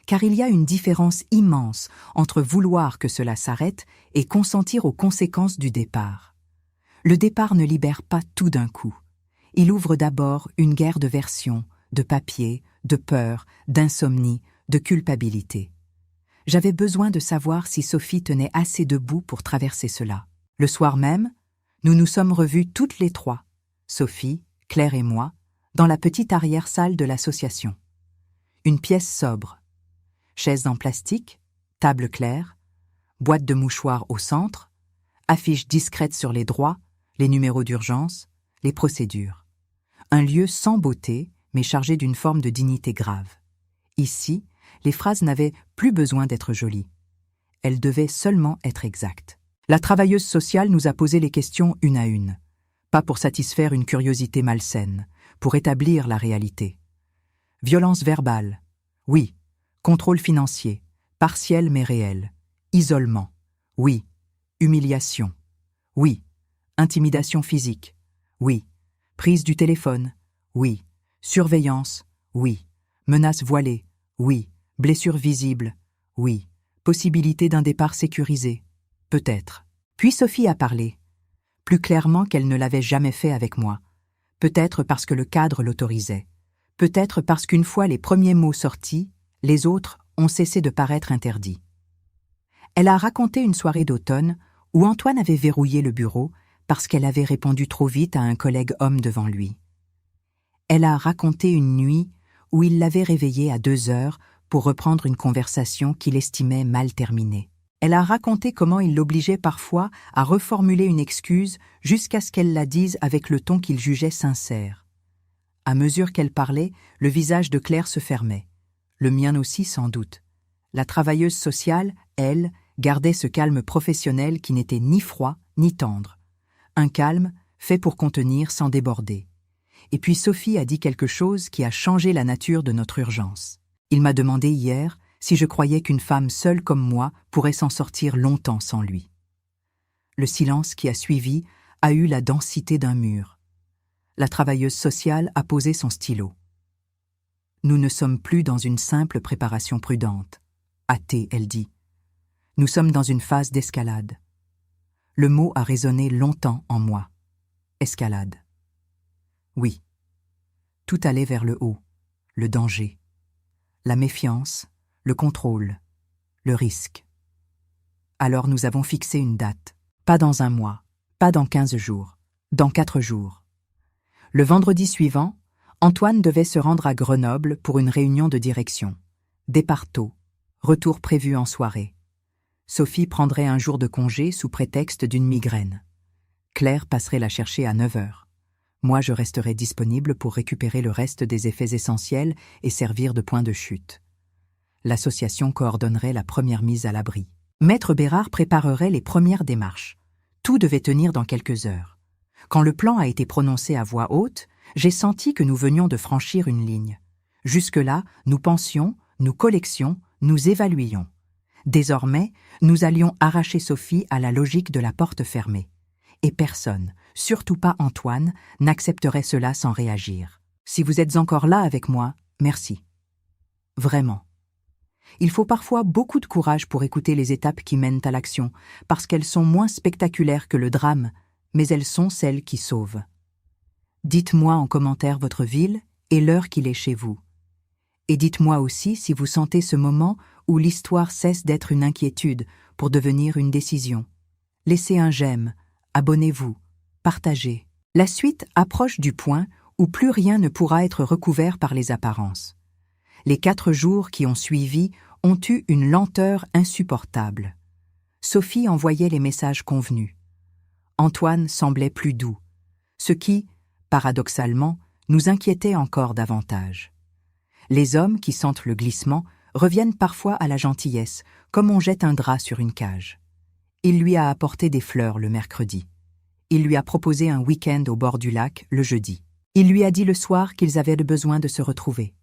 Car il y a une différence immense entre vouloir que cela s'arrête et consentir aux conséquences du départ. Le départ ne libère pas tout d'un coup. Il ouvre d'abord une guerre de versions, de papier, de peur, d'insomnie, de culpabilité. J'avais besoin de savoir si Sophie tenait assez debout pour traverser cela. Le soir même, nous nous sommes revus toutes les 3, Sophie, Claire et moi, dans la petite arrière-salle de l'association. Une pièce sobre. Chaises en plastique, table claire, boîte de mouchoirs au centre, affiches discrètes sur les droits, les numéros d'urgence, les procédures. Un lieu sans beauté, mais chargé d'une forme de dignité grave. Ici, les phrases n'avaient plus besoin d'être jolies. Elles devaient seulement être exactes. La travailleuse sociale nous a posé les questions une à une. Pas pour satisfaire une curiosité malsaine, pour établir la réalité. Violence verbale, oui. Contrôle financier, partiel mais réel. Isolement, oui. Humiliation, oui. Intimidation physique, oui. Prise du téléphone, oui. Surveillance, oui. Menace voilée, oui. Blessure visible, oui. Possibilité d'un départ sécurisé, peut-être. Puis Sophie a parlé, plus clairement qu'elle ne l'avait jamais fait avec moi. Peut-être parce que le cadre l'autorisait. Peut-être parce qu'une fois les premiers mots sortis, les autres ont cessé de paraître interdits. Elle a raconté une soirée d'automne où Antoine avait verrouillé le bureau parce qu'elle avait répondu trop vite à un collègue homme devant lui. Elle a raconté une nuit où il l'avait réveillée à 2 heures pour reprendre une conversation qu'il estimait mal terminée. Elle a raconté comment il l'obligeait parfois à reformuler une excuse jusqu'à ce qu'elle la dise avec le ton qu'il jugeait sincère. À mesure qu'elle parlait, le visage de Claire se fermait. Le mien aussi sans doute. La travailleuse sociale, elle, gardait ce calme professionnel qui n'était ni froid ni tendre. Un calme fait pour contenir sans déborder. Et puis Sophie a dit quelque chose qui a changé la nature de notre urgence. Il m'a demandé hier si je croyais qu'une femme seule comme moi pourrait s'en sortir longtemps sans lui. Le silence qui a suivi a eu la densité d'un mur. La travailleuse sociale a posé son stylo. Nous ne sommes plus dans une simple préparation prudente. Hâtée, elle dit. Nous sommes dans une phase d'escalade. Le mot a résonné longtemps en moi. Escalade. Oui. Tout allait vers le haut, le danger, la méfiance, le contrôle, le risque. Alors nous avons fixé une date. Pas dans un mois, pas dans 15 jours, dans 4 jours. Le vendredi suivant, Antoine devait se rendre à Grenoble pour une réunion de direction. Départ tôt, retour prévu en soirée. Sophie prendrait un jour de congé sous prétexte d'une migraine. Claire passerait la chercher à 9 heures. Moi, je resterai disponible pour récupérer le reste des effets essentiels et servir de point de chute. L'association coordonnerait la première mise à l'abri. Maître Bérard préparerait les premières démarches. Tout devait tenir dans quelques heures. Quand le plan a été prononcé à voix haute, j'ai senti que nous venions de franchir une ligne. Jusque-là, nous pensions, nous collections, nous évaluions. Désormais, nous allions arracher Sophie à la logique de la porte fermée. Et personne, surtout pas Antoine, n'accepterait cela sans réagir. Si vous êtes encore là avec moi, merci. Vraiment. Il faut parfois beaucoup de courage pour écouter les étapes qui mènent à l'action, parce qu'elles sont moins spectaculaires que le drame, mais elles sont celles qui sauvent. Dites-moi en commentaire votre ville et l'heure qu'il est chez vous. Et dites-moi aussi si vous sentez ce moment où l'histoire cesse d'être une inquiétude pour devenir une décision. Laissez un j'aime, abonnez-vous, partagez. La suite approche du point où plus rien ne pourra être recouvert par les apparences. Les 4 jours qui ont suivi ont eu une lenteur insupportable. Sophie envoyait les messages convenus. Antoine semblait plus doux, ce qui, paradoxalement, nous inquiétait encore davantage. Les hommes qui sentent le glissement reviennent parfois à la gentillesse, comme on jette un drap sur une cage. Il lui a apporté des fleurs le mercredi. Il lui a proposé un week-end au bord du lac le jeudi. Il lui a dit le soir qu'ils avaient besoin de se retrouver.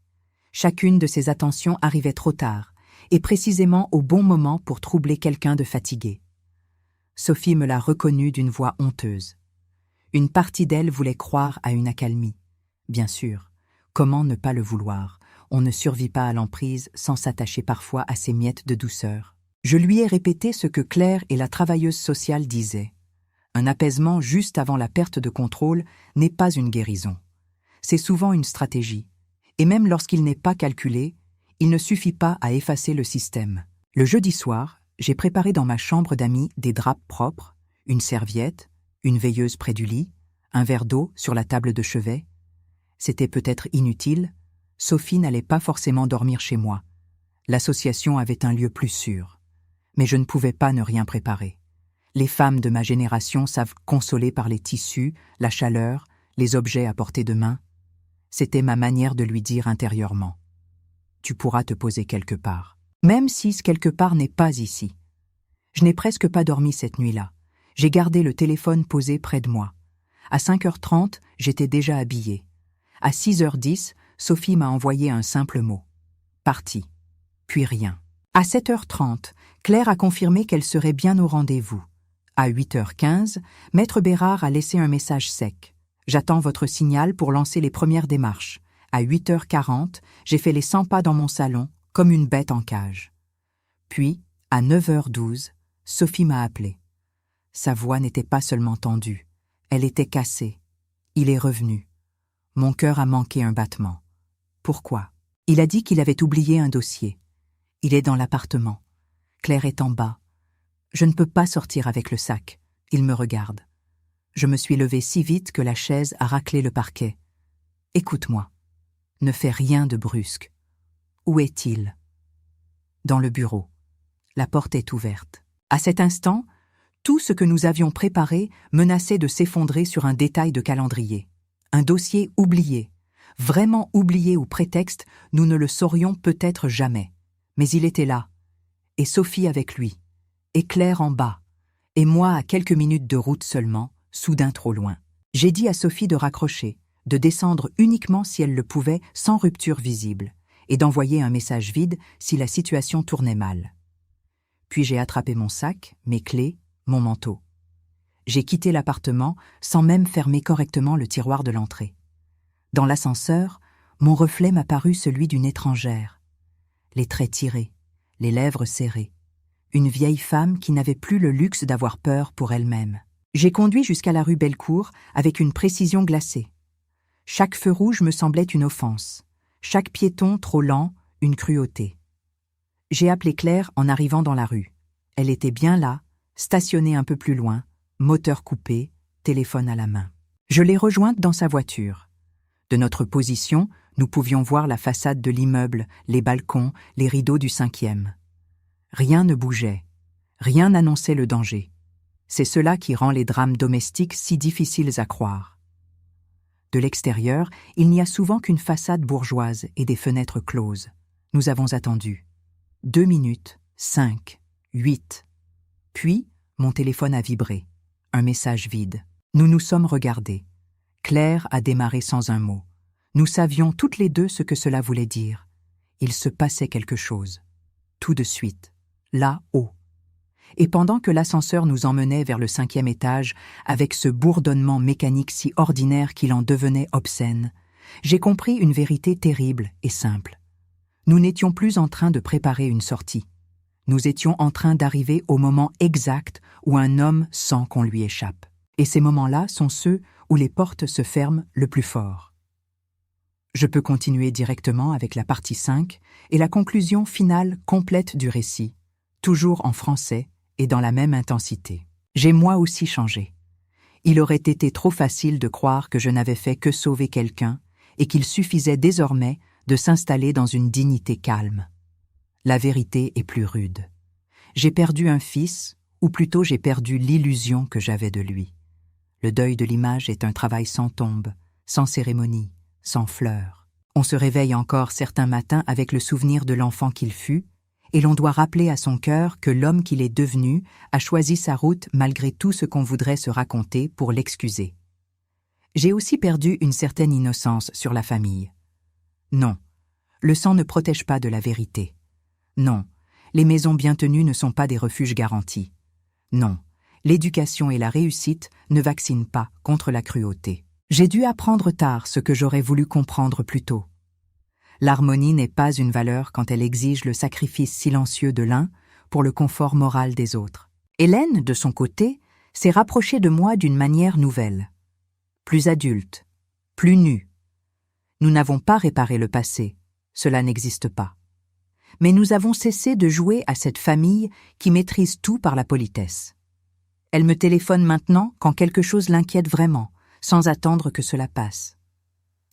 Chacune de ces attentions arrivait trop tard, et précisément au bon moment pour troubler quelqu'un de fatigué. Sophie me l'a reconnu d'une voix honteuse. Une partie d'elle voulait croire à une accalmie. Bien sûr, comment ne pas le vouloir? On ne survit pas à l'emprise sans s'attacher parfois à ces miettes de douceur. Je lui ai répété ce que Claire et la travailleuse sociale disaient. Un apaisement juste avant la perte de contrôle n'est pas une guérison. C'est souvent une stratégie. Et même lorsqu'il n'est pas calculé, il ne suffit pas à effacer le système. Le jeudi soir, j'ai préparé dans ma chambre d'amis des draps propres, une serviette, une veilleuse près du lit, un verre d'eau sur la table de chevet. C'était peut-être inutile, Sophie n'allait pas forcément dormir chez moi. L'association avait un lieu plus sûr. Mais je ne pouvais pas ne rien préparer. Les femmes de ma génération savent consoler par les tissus, la chaleur, les objets à portée de main. C'était ma manière de lui dire intérieurement. Tu pourras te poser quelque part. Même si ce quelque part n'est pas ici. Je n'ai presque pas dormi cette nuit-là. J'ai gardé le téléphone posé près de moi. À 5h30, j'étais déjà habillée. À 6h10, Sophie m'a envoyé un simple mot. Parti. Puis rien. À 7h30, Claire a confirmé qu'elle serait bien au rendez-vous. À 8h15, Maître Bérard a laissé un message sec. J'attends votre signal pour lancer les premières démarches. À 8h40, j'ai fait les 100 pas dans mon salon, comme une bête en cage. Puis, à 9h12, Sophie m'a appelé. Sa voix n'était pas seulement tendue, elle était cassée. Il est revenu. Mon cœur a manqué un battement. Pourquoi? Il a dit qu'il avait oublié un dossier. Il est dans l'appartement. Claire est en bas. Je ne peux pas sortir avec le sac. Il me regarde. Je me suis levée si vite que la chaise a raclé le parquet. Écoute-moi. Ne fais rien de brusque. Où est-il? Dans le bureau. La porte est ouverte. À cet instant, tout ce que nous avions préparé menaçait de s'effondrer sur un détail de calendrier. Un dossier oublié. Vraiment oublié au prétexte, nous ne le saurions peut-être jamais. Mais il était là. Et Sophie avec lui. Et Claire en bas. Et moi à quelques minutes de route seulement, soudain trop loin. J'ai dit à Sophie de raccrocher, de descendre uniquement si elle le pouvait sans rupture visible, et d'envoyer un message vide si la situation tournait mal. Puis j'ai attrapé mon sac, mes clés, mon manteau. J'ai quitté l'appartement sans même fermer correctement le tiroir de l'entrée. Dans l'ascenseur, mon reflet m'a paru celui d'une étrangère. Les traits tirés, les lèvres serrées. Une vieille femme qui n'avait plus le luxe d'avoir peur pour elle-même. J'ai conduit jusqu'à la rue Bellecour avec une précision glacée. Chaque feu rouge me semblait une offense. Chaque piéton trop lent, une cruauté. J'ai appelé Claire en arrivant dans la rue. Elle était bien là, stationnée un peu plus loin, moteur coupé, téléphone à la main. Je l'ai rejointe dans sa voiture. De notre position, nous pouvions voir la façade de l'immeuble, les balcons, les rideaux du 5e. Rien ne bougeait. Rien n'annonçait le danger. C'est cela qui rend les drames domestiques si difficiles à croire. De l'extérieur, il n'y a souvent qu'une façade bourgeoise et des fenêtres closes. Nous avons attendu. 2 minutes, 5, 8. Puis, mon téléphone a vibré. Un message vide. Nous nous sommes regardés. Claire a démarré sans un mot. Nous savions toutes les deux ce que cela voulait dire. Il se passait quelque chose. Tout de suite. Là-haut. Et pendant que l'ascenseur nous emmenait vers le 5e étage, avec ce bourdonnement mécanique si ordinaire qu'il en devenait obscène, j'ai compris une vérité terrible et simple. Nous n'étions plus en train de préparer une sortie. Nous étions en train d'arriver au moment exact où un homme sent qu'on lui échappe. Et ces moments-là sont ceux où les portes se ferment le plus fort. Je peux continuer directement avec la partie 5 et la conclusion finale complète du récit, toujours en français et dans la même intensité. J'ai moi aussi changé. Il aurait été trop facile de croire que je n'avais fait que sauver quelqu'un et qu'il suffisait désormais de s'installer dans une dignité calme. La vérité est plus rude. J'ai perdu un fils, ou plutôt j'ai perdu l'illusion que j'avais de lui. Le deuil de l'image est un travail sans tombe, sans cérémonie, sans fleurs. On se réveille encore certains matins avec le souvenir de l'enfant qu'il fut, et l'on doit rappeler à son cœur que l'homme qu'il est devenu a choisi sa route malgré tout ce qu'on voudrait se raconter pour l'excuser. J'ai aussi perdu une certaine innocence sur la famille. Non, le sang ne protège pas de la vérité. Non, les maisons bien tenues ne sont pas des refuges garantis. Non, l'éducation et la réussite ne vaccinent pas contre la cruauté. J'ai dû apprendre tard ce que j'aurais voulu comprendre plus tôt. L'harmonie n'est pas une valeur quand elle exige le sacrifice silencieux de l'un pour le confort moral des autres. Hélène, de son côté, s'est rapprochée de moi d'une manière nouvelle. Plus adulte, plus nue. Nous n'avons pas réparé le passé, cela n'existe pas. Mais nous avons cessé de jouer à cette famille qui maîtrise tout par la politesse. Elle me téléphone maintenant quand quelque chose l'inquiète vraiment, sans attendre que cela passe.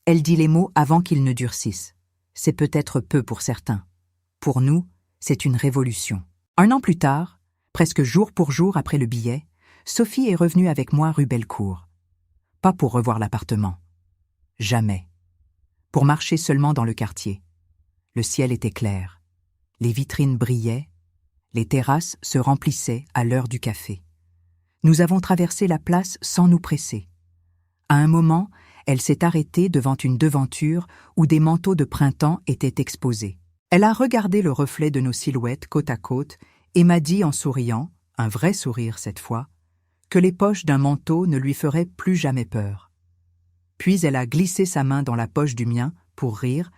Elle dit les mots avant qu'ils ne durcissent. C'est peut-être peu pour certains. Pour nous, c'est une révolution. 1 an plus tard, presque jour pour jour après le billet, Sophie est revenue avec moi rue Bellecour. Pas pour revoir l'appartement. Jamais. Pour marcher seulement dans le quartier. Le ciel était clair. Les vitrines brillaient. Les terrasses se remplissaient à l'heure du café. Nous avons traversé la place sans nous presser. À un moment, elle s'est arrêtée devant une devanture où des manteaux de printemps étaient exposés. Elle a regardé le reflet de nos silhouettes côte à côte et m'a dit en souriant, un vrai sourire cette fois, que les poches d'un manteau ne lui feraient plus jamais peur. Puis elle a glissé sa main dans la poche du mien pour rire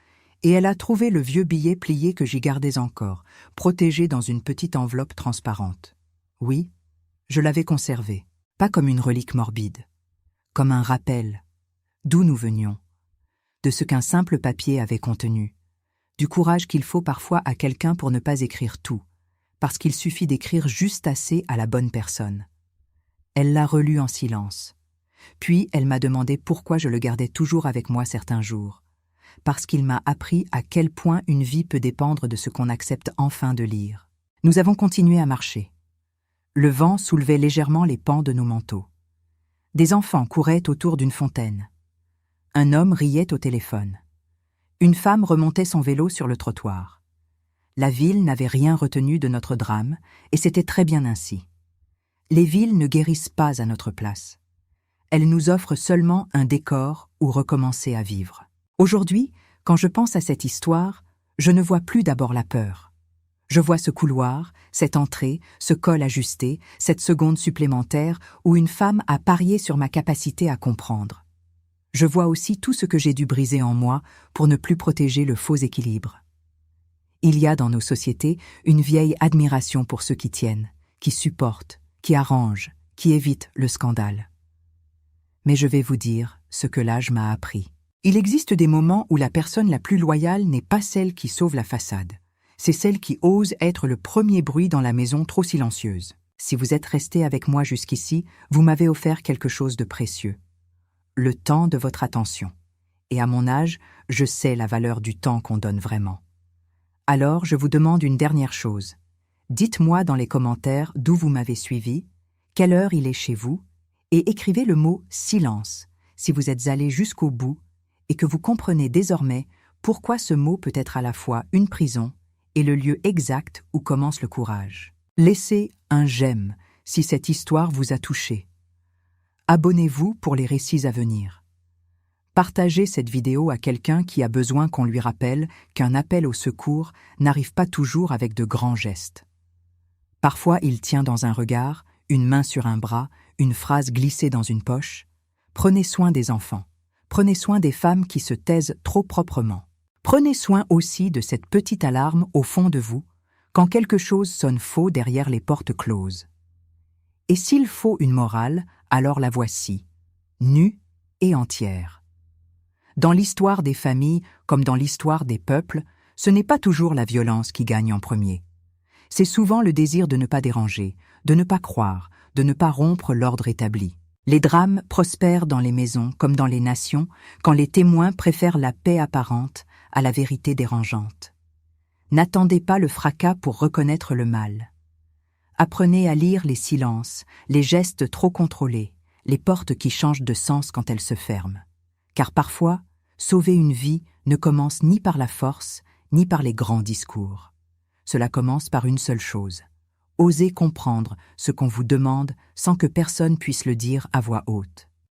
et elle a trouvé le vieux billet plié que j'y gardais encore, protégé dans une petite enveloppe transparente. Oui, je l'avais conservé, pas comme une relique morbide, comme un rappel, d'où nous venions, de ce qu'un simple papier avait contenu, du courage qu'il faut parfois à quelqu'un pour ne pas écrire tout, parce qu'il suffit d'écrire juste assez à la bonne personne. Elle l'a relu en silence. Puis elle m'a demandé pourquoi je le gardais toujours avec moi certains jours, parce qu'il m'a appris à quel point une vie peut dépendre de ce qu'on accepte enfin de lire. Nous avons continué à marcher. Le vent soulevait légèrement les pans de nos manteaux. Des enfants couraient autour d'une fontaine. Un homme riait au téléphone. Une femme remontait son vélo sur le trottoir. La ville n'avait rien retenu de notre drame, et c'était très bien ainsi. Les villes ne guérissent pas à notre place. Elles nous offrent seulement un décor où recommencer à vivre. Aujourd'hui, quand je pense à cette histoire, je ne vois plus d'abord la peur. Je vois ce couloir, cette entrée, ce col ajusté, cette seconde supplémentaire où une femme a parié sur ma capacité à comprendre. Je vois aussi tout ce que j'ai dû briser en moi pour ne plus protéger le faux équilibre. Il y a dans nos sociétés une vieille admiration pour ceux qui tiennent, qui supportent, qui arrangent, qui évitent le scandale. Mais je vais vous dire ce que l'âge m'a appris. Il existe des moments où la personne la plus loyale n'est pas celle qui sauve la façade. C'est celle qui ose être le premier bruit dans la maison trop silencieuse. Si vous êtes resté avec moi jusqu'ici, vous m'avez offert quelque chose de précieux. Le temps de votre attention. Et à mon âge, je sais la valeur du temps qu'on donne vraiment. Alors, je vous demande une dernière chose. Dites-moi dans les commentaires d'où vous m'avez suivi, quelle heure il est chez vous, et écrivez le mot « silence » si vous êtes allé jusqu'au bout et que vous comprenez désormais pourquoi ce mot peut être à la fois une prison et le lieu exact où commence le courage. Laissez un j'aime si cette histoire vous a touché. Abonnez-vous pour les récits à venir. Partagez cette vidéo à quelqu'un qui a besoin qu'on lui rappelle qu'un appel au secours n'arrive pas toujours avec de grands gestes. Parfois, il tient dans un regard, une main sur un bras, une phrase glissée dans une poche. Prenez soin des enfants. Prenez soin des femmes qui se taisent trop proprement. Prenez soin aussi de cette petite alarme au fond de vous, quand quelque chose sonne faux derrière les portes closes. Et s'il faut une morale, alors la voici, nue et entière. Dans l'histoire des familles, comme dans l'histoire des peuples, ce n'est pas toujours la violence qui gagne en premier. C'est souvent le désir de ne pas déranger, de ne pas croire, de ne pas rompre l'ordre établi. Les drames prospèrent dans les maisons comme dans les nations quand les témoins préfèrent la paix apparente à la vérité dérangeante. N'attendez pas le fracas pour reconnaître le mal. Apprenez à lire les silences, les gestes trop contrôlés, les portes qui changent de sens quand elles se ferment. Car parfois, sauver une vie ne commence ni par la force, ni par les grands discours. Cela commence par une seule chose. Osez comprendre ce qu'on vous demande sans que personne puisse le dire à voix haute.